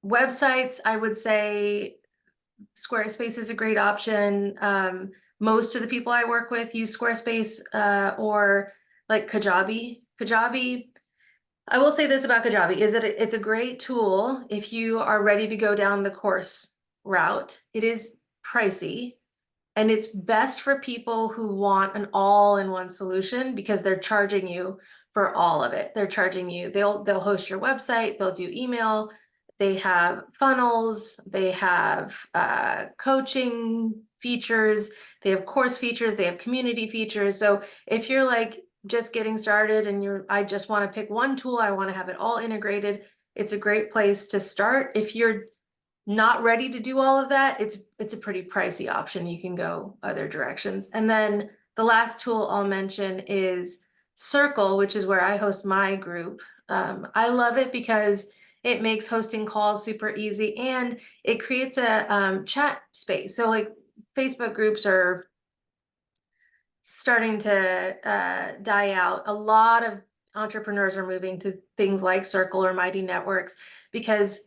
Speaker 2: Websites, I would say Squarespace is a great option. Most of the people I work with use Squarespace or like Kajabi. Kajabi, I will say this about Kajabi, is that it's a great tool if you are ready to go down the course route. It is pricey, and it's best for people who want an all-in-one solution because they're charging you for all of it. They're charging you, they'll host your website, they'll do email, they have funnels, they have coaching features, they have course features, they have community features. So if you're like just getting started and I just want to pick one tool, I want to have it all integrated, it's a great place to start. If you're not ready to do all of that, it's a pretty pricey option. You can go other directions. And then the last tool I'll mention is Circle, which is where I host my group. I love it because it makes hosting calls super easy and it creates a chat space. So like Facebook groups are starting to die out. A lot of entrepreneurs are moving to things like Circle or Mighty Networks because,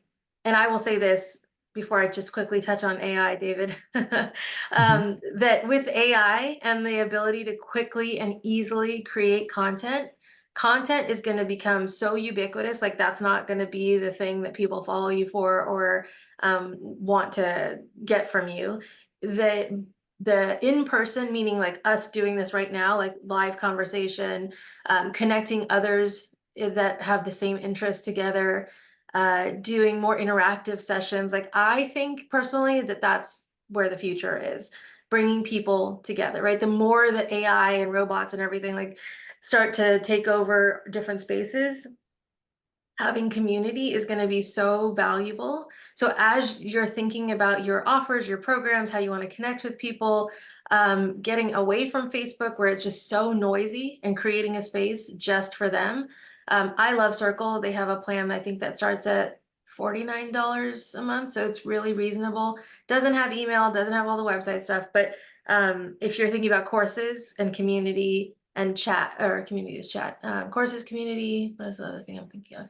Speaker 2: and I will say this before I just quickly touch on AI, David,
Speaker 1: Mhm.
Speaker 2: that with AI and the ability to quickly and easily create content is going to become so ubiquitous. Like that's not going to be the thing that people follow you for or want to get from you. The in-person, meaning like us doing this right now, like live conversation, connecting others that have the same interest together, doing more interactive sessions. Like I think personally that that's where the future is, bringing people together, right? The more that AI and robots and everything like start to take over different spaces, having community is going to be so valuable. So as you're thinking about your offers, your programs, how you want to connect with people, getting away from Facebook where it's just so noisy and creating a space just for them. I love Circle. They have a plan, I think, that starts at $49 a month. So it's really reasonable. Doesn't have email, doesn't have all the website stuff. But if you're thinking about courses and community and chat, or community is chat, courses, community, what is the other thing I'm thinking of?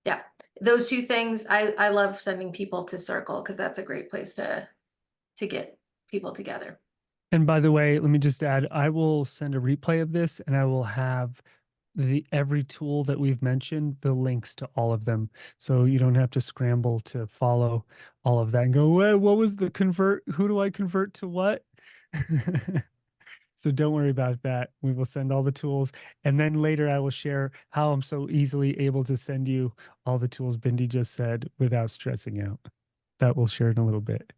Speaker 2: Yeah, those two things. I love sending people to Circle because that's a great place to get people together.
Speaker 1: And by the way, let me just add, I will send a replay of this and I will have the every tool that we've mentioned, the links to all of them. So you don't have to scramble to follow all of that and go, well, what was the convert? Who do I convert to what? So don't worry about that. We will send all the tools. And then later I will share how I'm so easily able to send you all the tools Bindi just said without stressing out. That we'll share in a little bit.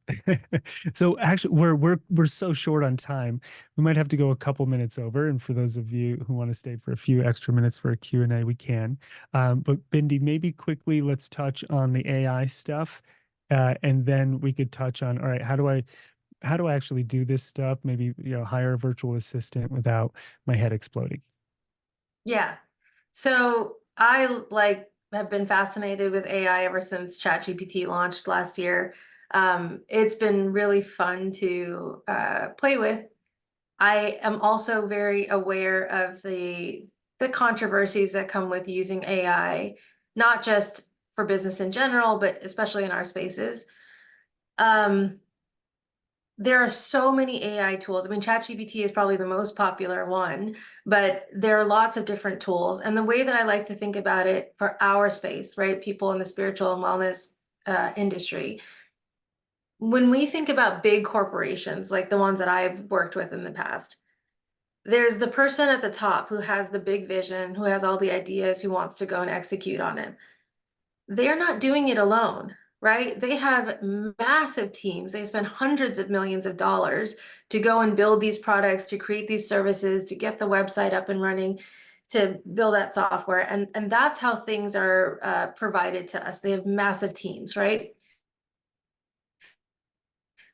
Speaker 1: So actually we're so short on time. We might have to go a couple minutes over. And for those of you who want to stay for a few extra minutes for a Q&A, we can. But Bindi, maybe quickly let's touch on the AI stuff. And then we could touch on, all right, how do I actually do this stuff? Maybe, hire a virtual assistant without my head exploding.
Speaker 2: Yeah. So I like have been fascinated with AI ever since ChatGPT launched last year. It's been really fun to play with. I am also very aware of the controversies that come with using AI, not just for business in general, but especially in our spaces. Um, there are so many AI tools. I mean, ChatGPT is probably the most popular one, but there are lots of different tools. And the way that I like to think about it for our space, right? People in the spiritual and wellness industry, when we think about big corporations, like the ones that I've worked with in the past, there's the person at the top who has the big vision, who has all the ideas, who wants to go and execute on it. They're not doing it alone, right? They have massive teams. They spend hundreds of millions of dollars to go and build these products, to create these services, to get the website up and running, to build that software. And that's how things are provided to us. They have massive teams, right?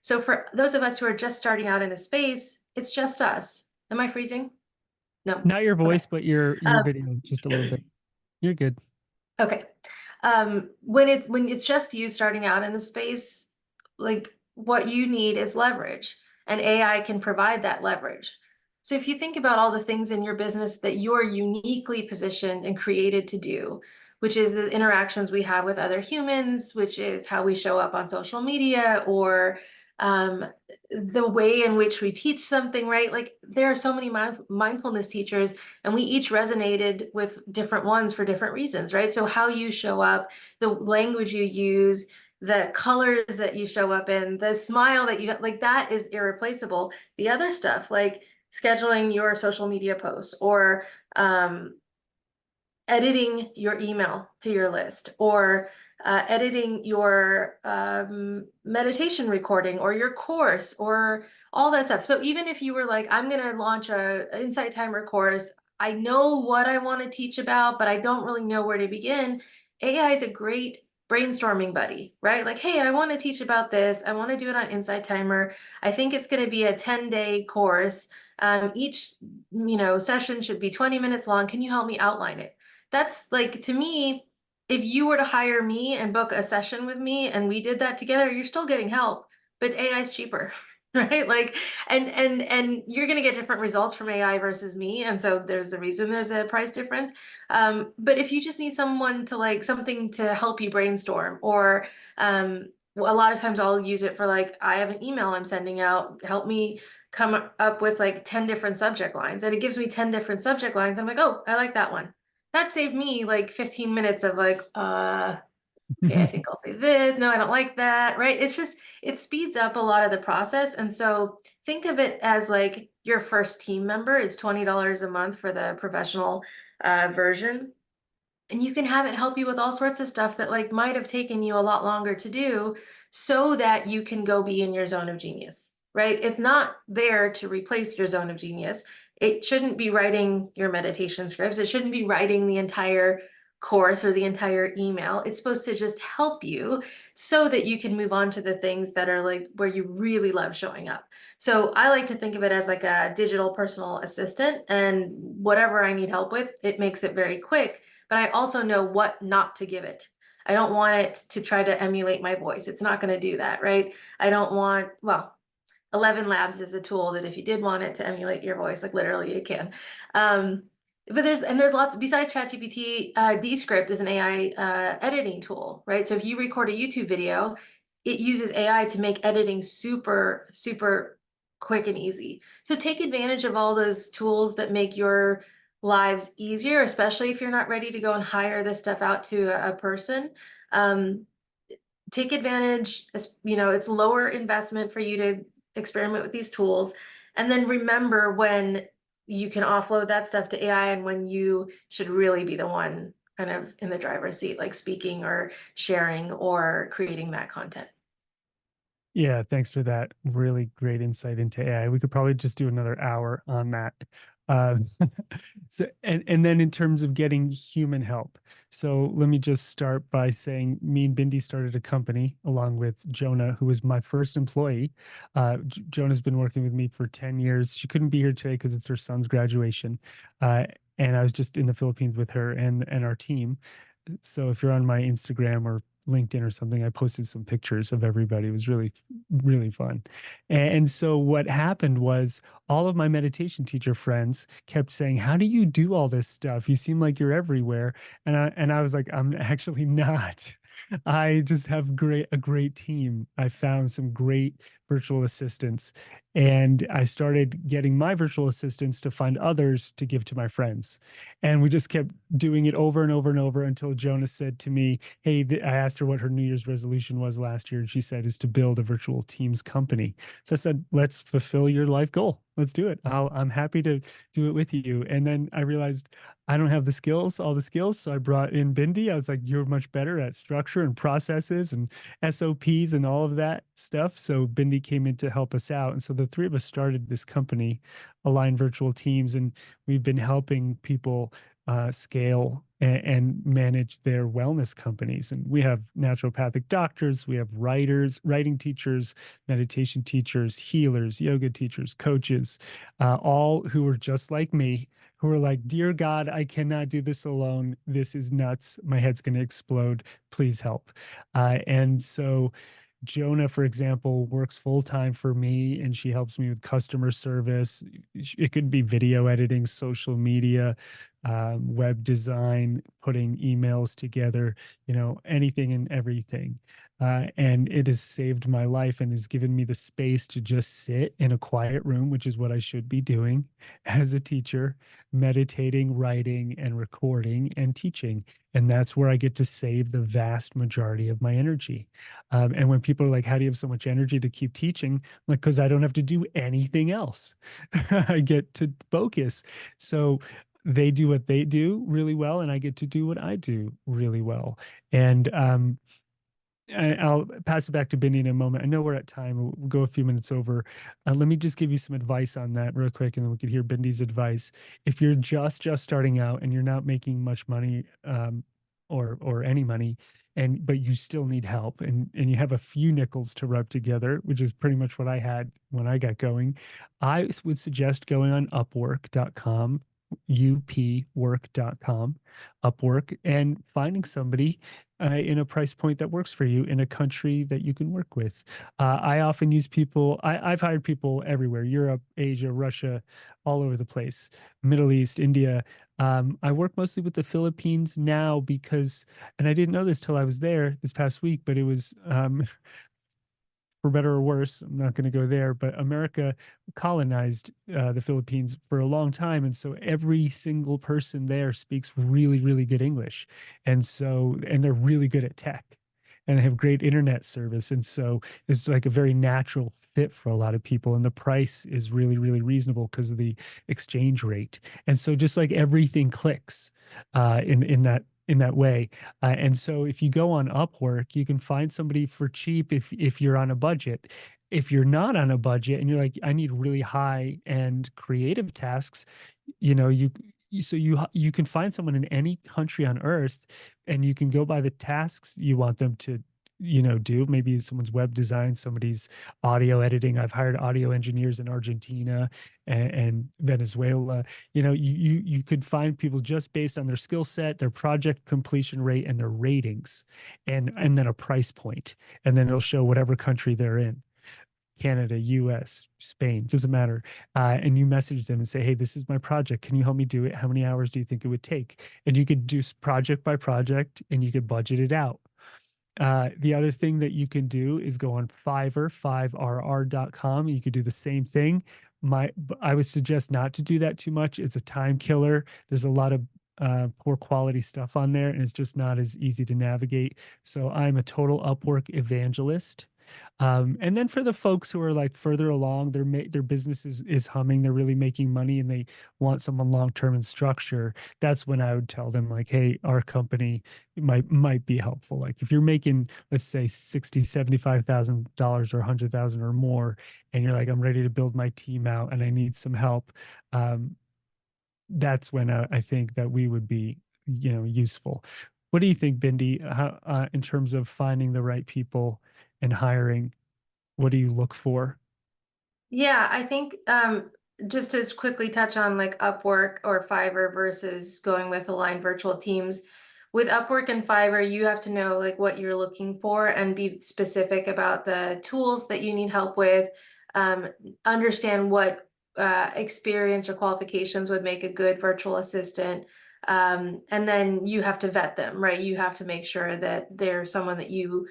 Speaker 2: So for those of us who are just starting out in the space, it's just us. Am I freezing? No.
Speaker 1: Not your
Speaker 2: Okay.
Speaker 1: voice, but your
Speaker 2: Um,
Speaker 1: video just a little bit. You're good.
Speaker 2: Okay. When it's just you starting out in the space, like what you need is leverage, and AI can provide that leverage. So if you think about all the things in your business that you're uniquely positioned and created to do, which is the interactions we have with other humans, which is how we show up on social media, or um, the way in which we teach something, right? Like there are so many mindfulness teachers, and we each resonated with different ones for different reasons, right? So how you show up, the language you use, the colors that you show up in, the smile that you like, that is irreplaceable. The other stuff, like scheduling your social media posts, or editing your email to your list, or editing your meditation recording or your course or all that stuff. So even if you were like, I'm going to launch a Insight Timer course, I know what I want to teach about, but I don't really know where to begin. AI is a great brainstorming buddy, right? Like, hey, I want to teach about this. I want to do it on Insight Timer. I think it's going to be a 10-day course. Each, session should be 20 minutes long. Can you help me outline it? That's like, to me, if you were to hire me and book a session with me and we did that together, you're still getting help, but AI is cheaper. right? Like, and you're going to get different results from AI versus me, and so there's the reason there's a price difference. But if you just need someone to like something to help you brainstorm, or a lot of times I'll use it for like I have an email I'm sending out, help me come up with like 10 different subject lines, and it gives me 10 different subject lines. I'm like, oh, I like that one. That saved me like 15 minutes of like, okay, I think I'll say this. No, I don't like that. Right. It's just, it speeds up a lot of the process. And so think of it as like your first team member is $20 a month for the professional version. And you can have it help you with all sorts of stuff that like might have taken you a lot longer to do so that you can go be in your zone of genius, right? It's not there to replace your zone of genius. It shouldn't be writing your meditation scripts. It shouldn't be writing the entire course or the entire email. It's supposed to just help you so that you can move on to the things that are like where you really love showing up. So I like to think of it as like a digital personal assistant, and whatever I need help with, it makes it very quick, but I also know what not to give it. I don't want it to try to emulate my voice. It's not going to do that, right? I don't want, well, 11 Labs is a tool that if you did want it to emulate your voice, like literally it can. Um, but there's lots besides ChatGPT. Descript is an AI editing tool, right? So if you record a YouTube video, it uses AI to make editing super, super quick and easy. So take advantage of all those tools that make your lives easier, especially if you're not ready to go and hire this stuff out to a person. Um, Take advantage, you know, it's lower investment for you to experiment with these tools. And then remember when you can offload that stuff to AI and when you should really be the one kind of in the driver's seat, like speaking or sharing or creating that content.
Speaker 1: Yeah, thanks for that really great insight into AI. We could probably just do another hour on that. Uh, so, and then in terms of getting human help, so let me just start by saying me and Bindi started a company along with Jonah, who was my first employee. Jonah's been working with me for 10 years. She couldn't be here today because it's her son's graduation. Uh, and I was just in the Philippines with her and our team. So if you're on my Instagram or LinkedIn or something, I posted some pictures of everybody. It was really, really fun. And so what happened was all of my meditation teacher friends kept saying, "How do you do all this stuff? You seem like you're everywhere." And I was like, "I'm actually not. I just have a great team. I found some great virtual assistants, and I started getting my virtual assistants to find others to give to my friends. And we just kept doing it over and over and over until Jonah said to me, "Hey," I asked her what her New Year's resolution was last year, and she said, "Is to build a virtual teams company." So I said, "Let's fulfill your life goal. Let's do it. I'm happy to do it with you." And then I realized I don't have the skills, all the skills. So I brought in Bindi. I was like, "You're much better at structure and processes and SOPs and all of that stuff." So Bindi came in to help us out. And so the three of us started this company, Align Virtual Teams, and we've been helping people scale and manage their wellness companies. And we have naturopathic doctors, we have writers, writing teachers, meditation teachers, healers, yoga teachers, coaches, all who are just like me, who are like, "Dear God, I cannot do this alone. This is nuts. My head's going to explode. Please help." And so Jonah, for example, works full time for me and she helps me with customer service. It could be video editing, social media, web design, putting emails together, anything and everything. And it has saved my life and has given me the space to just sit in a quiet room, which is what I should be doing as a teacher, meditating, writing, and recording and teaching. And that's where I get to save the vast majority of my energy. And when people are like, "How do you have so much energy to keep teaching?" I'm like, "Because I don't have to do anything else. I get to focus." So they do what they do really well, and I get to do what I do really well. And I'll pass it back to Bindi in a moment. I know we're at time. We'll go a few minutes over. Let me just give you some advice on that real quick, and then we could hear Bindi's advice. If you're just starting out and you're not making much money, or any money, but you still need help, and you have a few nickels to rub together, which is pretty much what I had when I got going, I would suggest going on Upwork.com, upwork.com, Upwork, and finding somebody in a price point that works for you in a country that you can work with. I often use people, I've hired people everywhere, Europe, Asia, Russia, all over the place, Middle East, India. I work mostly with the Philippines now because, and I didn't know this till I was there this past week, but it was for better or worse, I'm not going to go there, but America colonized the Philippines for a long time. And so every single person there speaks really, really good English. And they're really good at tech and have great internet service. And so it's like a very natural fit for a lot of people. And the price is really, really reasonable because of the exchange rate. And so just like everything clicks in that way. And so if you go on Upwork, you can find somebody for cheap if you're on a budget. If you're not on a budget and you're like, I need really high end creative tasks, you know, you can find someone in any country on earth and you can go by the tasks you want them to do. Maybe someone's web design, somebody's audio editing. I've hired audio engineers in Argentina and Venezuela. You could find people just based on their skill set, their project completion rate, and their ratings, and then a price point, and then it'll show whatever country they're in. Canada, US, Spain, doesn't matter. And you message them and say, hey, this is my project. Can you help me do it? How many hours do you think it would take? And you could do project by project and you could budget it out. The other thing that you can do is go on Fiverr, 5rr.com. You could do the same thing. I would suggest not to do that too much. It's a time killer. There's a lot of poor quality stuff on there, and it's just not as easy to navigate. So I'm a total Upwork evangelist. And then for the folks who are like further along, their business is humming, they're really making money, and they want someone long term in structure. That's when I would tell them like, hey, our company might be helpful. Like if you're making, let's say, 60, $75,000 or 100,000 or more, and you're like, I'm ready to build my team out and I need some help. That's when I think that we would be, useful. What do you think, Bindi? How, in terms of finding the right people and hiring, what do you look for?
Speaker 2: Yeah, I think just to quickly touch on like Upwork or Fiverr versus going with aligned virtual teams. With Upwork and Fiverr, you have to know like what you're looking for and be specific about the tools that you need help with. Understand what experience or qualifications would make a good virtual assistant. And then you have to vet them, right? You have to make sure that they're someone that you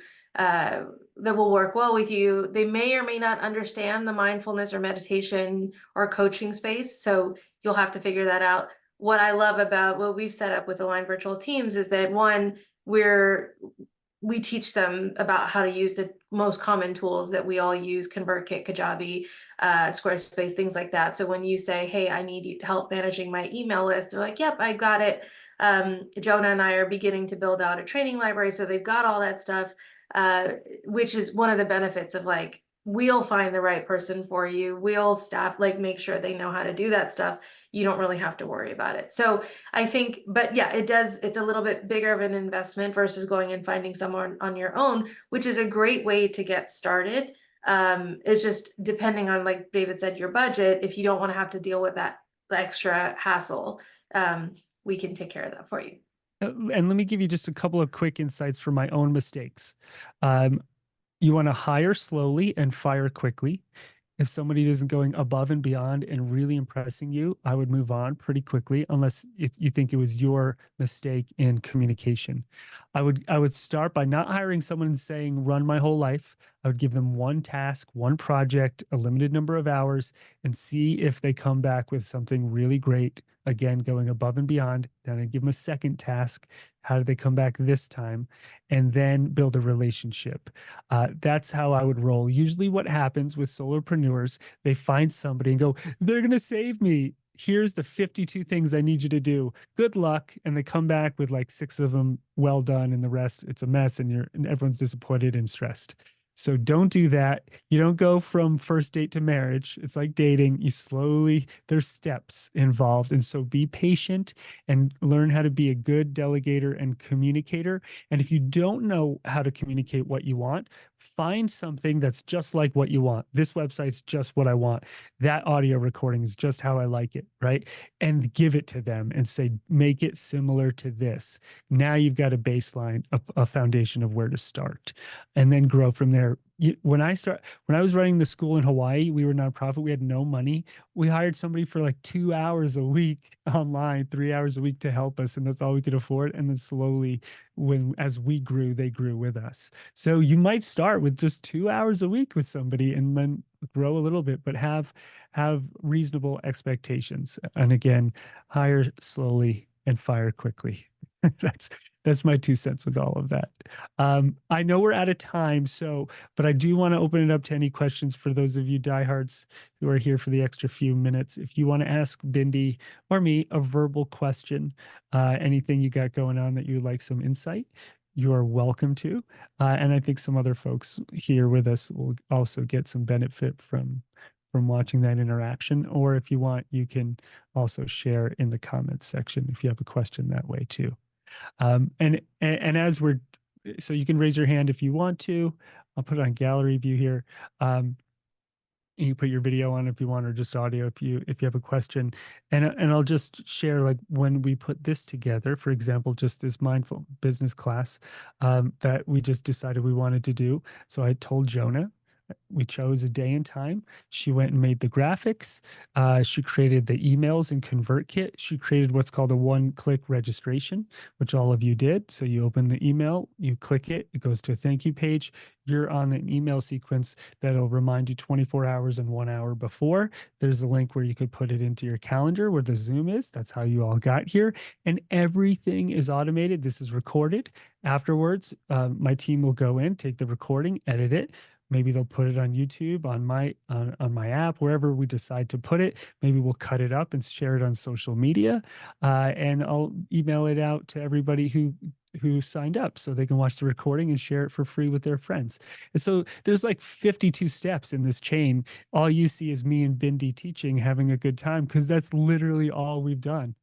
Speaker 2: that will work well with you. They may or may not understand the mindfulness or meditation or coaching space. So you'll have to figure that out. What I love about what we've set up with Aligned Virtual Teams is that one, we teach them about how to use the most common tools that we all use, ConvertKit, Kajabi, Squarespace, things like that. So when you say, hey, I need help managing my email list, they're like, yep, I got it. Jonah and I are beginning to build out a training library. So they've got all that stuff, which is one of the benefits of like, we'll find the right person for you. We'll staff, like make sure they know how to do that stuff. You don't really have to worry about it. So I think, but yeah, it's a little bit bigger of an investment versus going and finding someone on your own, which is a great way to get started. It's just depending on, like David said, your budget. If you don't want to have to deal with that extra hassle, we can take care of that for you.
Speaker 1: And let me give you just a couple of quick insights from my own mistakes. You want to hire slowly and fire quickly. If somebody isn't going above and beyond and really impressing you, I would move on pretty quickly, unless you think it was your mistake in communication. I would start by not hiring someone and saying, run my whole life. I would give them one task, one project, a limited number of hours, and see if they come back with something really great. Again, going above and beyond. Then I'd give them a second task. How do they come back this time? And then build a relationship. That's how I would roll. Usually what happens with solopreneurs, they find somebody and go, they're going to save me. Here's the 52 things I need you to do. Good luck. And they come back with like 6 of them well done, and the rest, it's a mess, and everyone's disappointed and stressed. So don't do that. You don't go from first date to marriage. It's like dating. There's steps involved. And so be patient and learn how to be a good delegator and communicator. And if you don't know how to communicate what you want, find something that's just like what you want. This website's just what I want. That audio recording is just how I like it, right? And give it to them and say, make it similar to this. Now you've got a baseline, a foundation of where to start, and then grow from there. When I was running the school in Hawaii, we were nonprofit. We had no money. We hired somebody for like 2 hours a week online, 3 hours a week to help us, and that's all we could afford. And then slowly, as we grew, they grew with us. So you might start with just 2 hours a week with somebody, and then grow a little bit, but have reasonable expectations. And again, hire slowly and fire quickly. that's that's my 2 cents with all of that. I know we're out of time, so but I do want to open it up to any questions for those of you diehards who are here for the extra few minutes. If you want to ask Bindi or me a verbal question, anything you got going on that you would like some insight, you are welcome to. And I think some other folks here with us will also get some benefit from watching that interaction. Or if you want, you can also share in the comments section if you have a question that way too. And as we're so you can raise your hand if you want to. I'll put it on gallery view here. You put your video on if you want, or just audio if you have a question. And I'll just share, like, when we put this together, for example, just this mindful business class that we just decided we wanted to do. So I told Jonah, we chose a day and time. She went and made the graphics. She created the emails in ConvertKit. She created what's called a one-click registration, which all of you did. So you open the email, you click it, it goes to a thank you page. You're on an email sequence that'll remind you 24 hours and 1 hour before. There's a link where you could put it into your calendar where the Zoom is. That's how you all got here. And everything is automated. This is recorded. Afterwards, my team will go in, take the recording, edit it. Maybe they'll put it on YouTube, on my app, wherever we decide to put it. Maybe we'll cut it up and share it on social media, and I'll email it out to everybody who signed up so they can watch the recording and share it for free with their friends. And so there's like 52 steps in this chain. All you see is me and Bindi teaching, having a good time, because that's literally all we've done.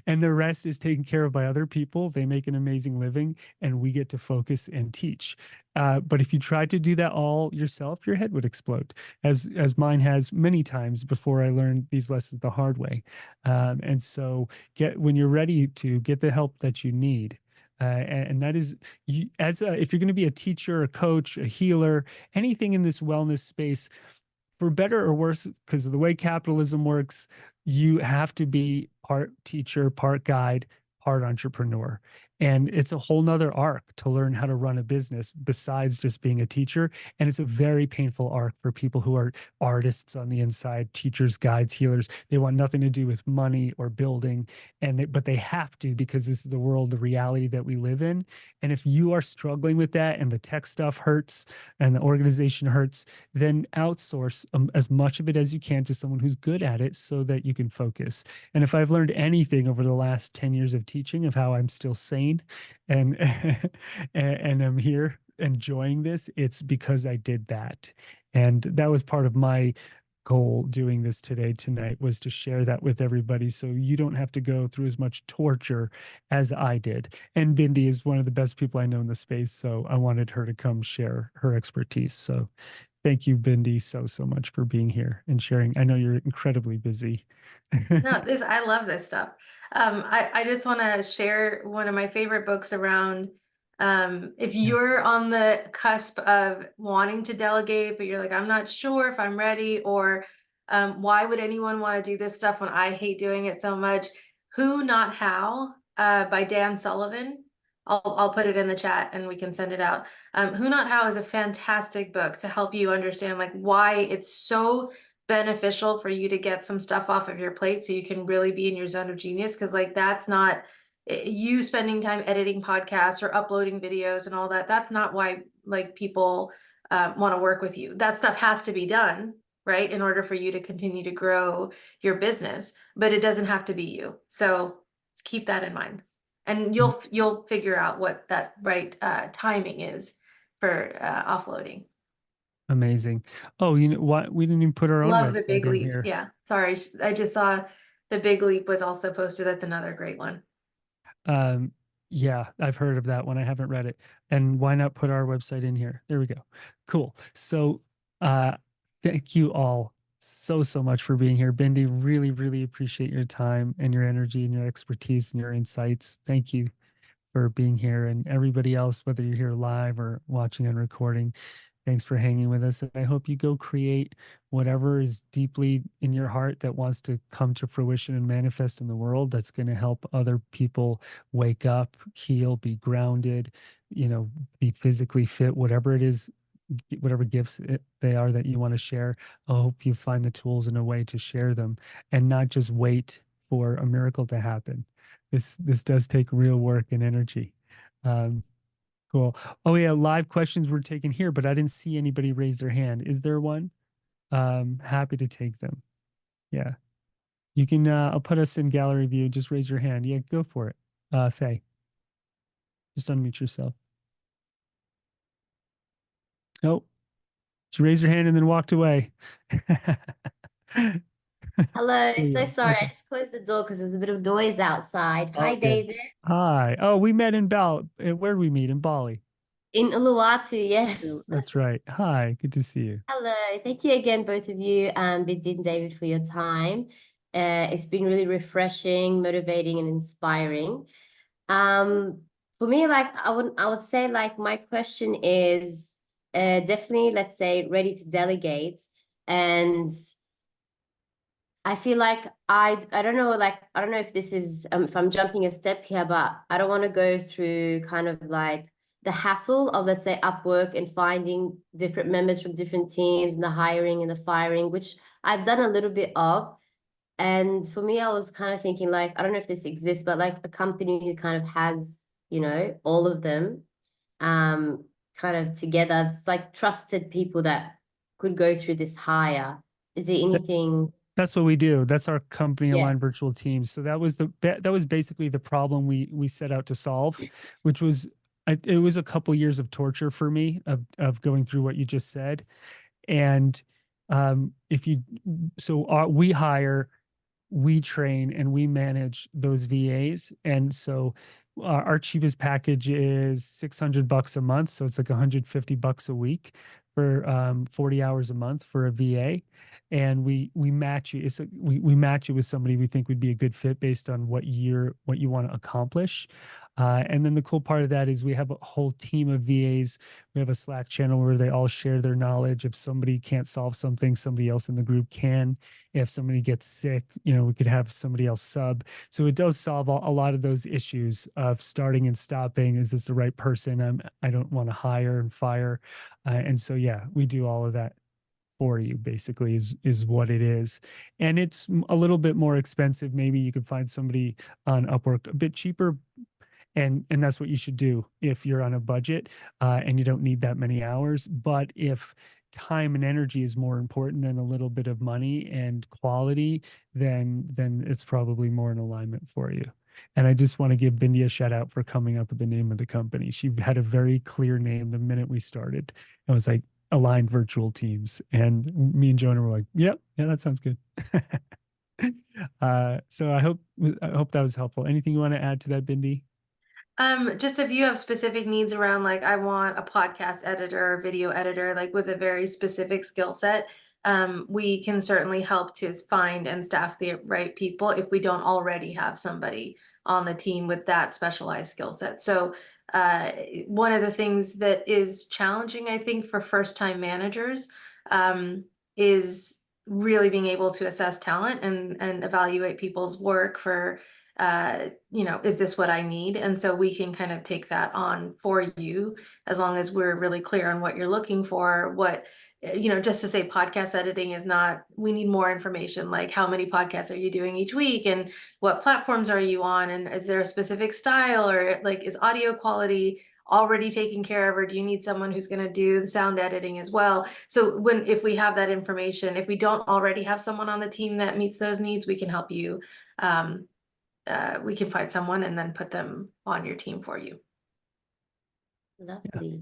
Speaker 1: And the rest is taken care of by other people. They make an amazing living, and we get to focus and teach. But if you tried to do that all yourself, your head would explode, as mine has many times before I learned these lessons the hard way. And so when you're ready to get the help that you need. And that is, if you're going to be a teacher, a coach, a healer, anything in this wellness space, for better or worse, because of the way capitalism works, you have to be part teacher, part guide, part entrepreneur. And it's a whole nother arc to learn how to run a business besides just being a teacher. And it's a very painful arc for people who are artists on the inside, teachers, guides, healers. They want nothing to do with money or building, but they have to, because this is the world, the reality that we live in. And if you are struggling with that and the tech stuff hurts and the organization hurts, then outsource as much of it as you can to someone who's good at it so that you can focus. And if I've learned anything over the last 10 years of teaching, of how I'm still sane and and I'm here enjoying this, it's because I did that. And that was part of my goal doing this tonight, was to share that with everybody so you don't have to go through as much torture as I did. And Bindi is one of the best people I know in the space, so I wanted her to come share her expertise. So thank you, Bindi, so much for being here and sharing. I know you're incredibly busy.
Speaker 2: No, I love this stuff. I just want to share one of my favorite books around, if
Speaker 1: Yes.
Speaker 2: you're on the cusp of wanting to delegate, but you're like, I'm not sure if I'm ready, or why would anyone want to do this stuff when I hate doing it so much? Who Not How, by Dan Sullivan. I'll put it in the chat and we can send it out. Who Not How is a fantastic book to help you understand, like, why it's so beneficial for you to get some stuff off of your plate so you can really be in your zone of genius. Because, like, that's not you spending time editing podcasts or uploading videos and all that. That's not why, like, people want to work with you. That stuff has to be done, right, in order for you to continue to grow your business, but it doesn't have to be you. So keep that in mind, and you'll figure out what that right timing is for offloading.
Speaker 1: Amazing. Oh, you know what? We didn't even put our own
Speaker 2: Love The
Speaker 1: website
Speaker 2: Big
Speaker 1: in
Speaker 2: Leap.
Speaker 1: here.
Speaker 2: Yeah. Sorry. I just saw The Big Leap was also posted. That's another great one.
Speaker 1: Um, Yeah, I've heard of that one. I haven't read it. And why not put our website in here? There we go. Cool. So, uh, thank you all so much for being here. Bindi, really, really appreciate your time and your energy and your expertise and your insights. Thank you for being here, and everybody else, whether you're here live or watching and recording. Thanks for hanging with us. And I hope you go create whatever is deeply in your heart that wants to come to fruition and manifest in the world, that's going to help other people wake up, heal, be grounded, be physically fit, whatever it is, whatever gifts they are that you want to share. I hope you find the tools and a way to share them and not just wait for a miracle to happen. This does take real work and energy. Um, Cool. Oh yeah, live questions were taken here, but I didn't see anybody raise their hand. Is there one? Happy to take them. Yeah. You can I'll put us in gallery view. Just raise your hand. Yeah, go for it. Faye, just unmute yourself. Oh, she raised her hand and then walked away. There
Speaker 2: Hello, so
Speaker 1: you go.
Speaker 2: sorry. I
Speaker 1: Okay.
Speaker 2: just closed the door because there's a bit of noise outside.
Speaker 1: All
Speaker 2: Hi,
Speaker 1: good.
Speaker 2: David.
Speaker 1: Hi. Oh, we met in where did we meet? In Bali.
Speaker 2: In Uluwatu,
Speaker 1: Yeah,
Speaker 2: yes.
Speaker 1: that's right. Hi, good to see you.
Speaker 2: Hello. Thank you again, both of you, Bindi and David, for your time. It's been really refreshing, motivating, and inspiring. Um, for me, like I would say, like my question is definitely, let's say, ready to delegate. And I feel like I don't know, like I don't know if this is if I'm jumping a step here, but I don't want to go through kind of like the hassle of, let's say, Upwork and finding different members from different teams and the hiring and the firing, which I've done a little bit of. And for me, I was kind of thinking like, I don't know if this exists, but like a company who kind of has, all of them um kind of together. It's like trusted people that could go through this hire. Is there anything?
Speaker 1: That's what we do. That's our company
Speaker 2: Yeah.
Speaker 1: aligned virtual teams. So that was basically the problem we set out to solve, which was it was a couple years of torture for me of going through what you just said. And if you so we hire, we train, and we manage those VAs. And so our cheapest package is $600 a month. So it's like $150 a week for 40 hours a month for a VA. And we match you. We match you with somebody we think would be a good fit based on what you want to accomplish. And then the cool part of that is we have a whole team of VAs. We have a Slack channel where they all share their knowledge. If somebody can't solve something, somebody else in the group can. If somebody gets sick, we could have somebody else sub. So it does solve a lot of those issues of starting and stopping. Is this the right person? I don't want to hire and fire. And so, yeah, we do all of that for you, basically, is what it is. And it's a little bit more expensive. Maybe you could find somebody on Upwork a bit cheaper, and that's what you should do if you're on a budget, and you don't need that many hours. But if time and energy is more important than a little bit of money and quality, then it's probably more in alignment for you. And I just want to give Bindi a shout out for coming up with the name of the company. She had a very clear name the minute we started. It was like Aligned Virtual Teams, and me and Jonah were like, "Yep, yeah, that sounds good." So I hope that was helpful. Anything you want to add to that, Bindi?
Speaker 2: Just if you have specific needs around, like, I want a podcast editor, video editor, like with a very specific skill set, we can certainly help to find and staff the right people if we don't already have somebody on the team with that specialized skill set. So, one of the things that is challenging, I think, for first-time managers, is really being able to assess talent and evaluate people's work for is this what I need? And so we can kind of take that on for you as long as we're really clear on what you're looking for. Just to say podcast editing is not, we need more information, like how many podcasts are you doing each week and what platforms are you on? And is there a specific style, or like, is audio quality already taken care of, or do you need someone who's going to do the sound editing as well? So if we have that information, if we don't already have someone on the team that meets those needs, we can help you. We can find someone and then put them on your team for you.
Speaker 1: Yeah.
Speaker 2: Lovely.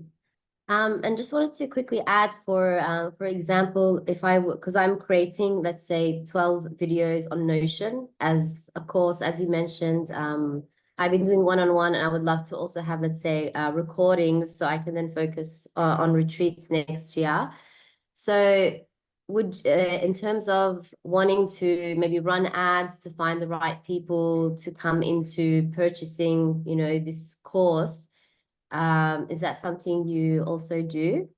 Speaker 2: And just wanted to quickly add for example, if I would, because I'm creating, let's say, 12 videos on Notion as a course, as you mentioned,
Speaker 3: I've been doing one-on-one, and I would love to also have, let's say, recordings so I can then focus on retreats next year. So would in terms of wanting to maybe run ads to find the right people to come into purchasing, this course, is that something you also do?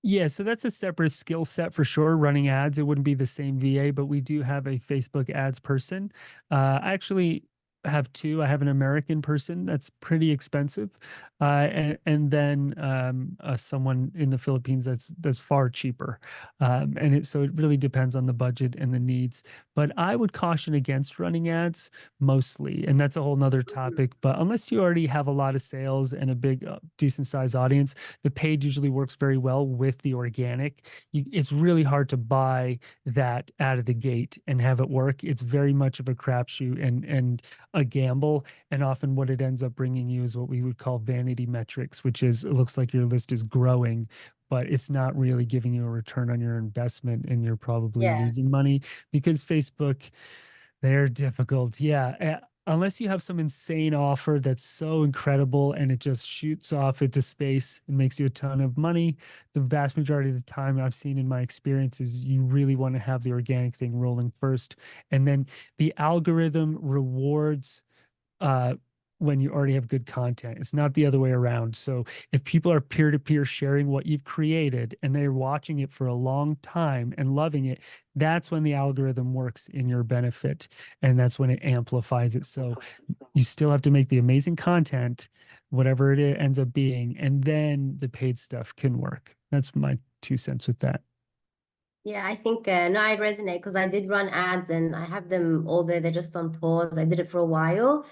Speaker 1: Yeah, so that's a separate skill set for sure. Running ads, it wouldn't be the same VA, but we do have a Facebook ads person. I actually have two. I have an American person that's pretty expensive, and then someone in the Philippines that's far cheaper. So it really depends on the budget and the needs. But I would caution against running ads mostly, and that's a whole nother topic. But unless you already have a lot of sales and a big, decent sized audience, the paid usually works very well with the organic. It's really hard to buy that out of the gate and have it work. It's very much of a crapshoot and a gamble. And often what it ends up bringing you is what we would call vanity metrics, which is it looks like your list is growing, but it's not really giving you a return on your investment, and you're probably
Speaker 3: Yeah.
Speaker 1: losing money because Facebook, they're difficult. Yeah. Unless you have some insane offer that's so incredible and it just shoots off into space and makes you a ton of money, the vast majority of the time I've seen in my experience is you really want to have the organic thing rolling first. And then the algorithm rewards uh, when you already have good content. It's not the other way around. So if people are peer to peer sharing what you've created and they're watching it for a long time and loving it, that's when the algorithm works in your benefit. And that's when it amplifies it. So you still have to make the amazing content, whatever it ends up being, and then the paid stuff can work. That's my 2 cents with that.
Speaker 3: Yeah, I think no, I resonate because I did run ads and I have them all there. They're just on pause. I did it for a while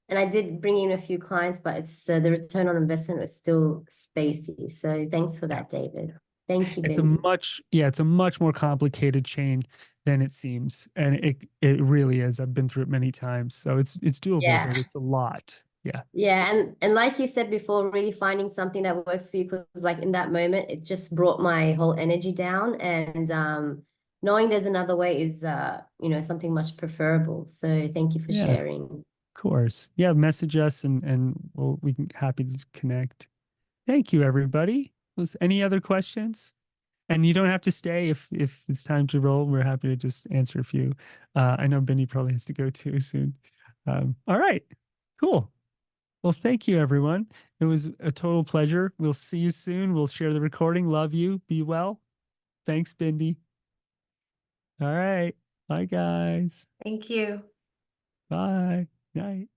Speaker 3: and I did bring in a few clients, but it's the return on investment was still spacey. So thanks for
Speaker 1: Yeah.
Speaker 3: that, David. Thank you,
Speaker 1: It's a
Speaker 3: Bindi.
Speaker 1: much, yeah, it's a much more complicated chain than it seems. And it really is. I've been through it many times. So it's doable,
Speaker 3: Yeah.
Speaker 1: but it's a lot. Yeah.
Speaker 3: Yeah, and like you said before, really finding something that works for you because like in that moment, it just brought my whole energy down. And knowing there's another way is something much preferable. So thank you for
Speaker 1: Yeah, of
Speaker 3: sharing.
Speaker 1: course. Yeah, message us and we can happy to connect. Thank you, everybody. Was any other questions? And you don't have to stay if it's time to roll. We're happy to just answer a few. I know Benny probably has to go too soon. All right, cool. Well, thank you, everyone. It was a total pleasure. We'll see you soon. We'll share the recording. Love you. Be well. Thanks, Bindi. All right. Bye, guys.
Speaker 2: Thank you.
Speaker 1: Bye. Night.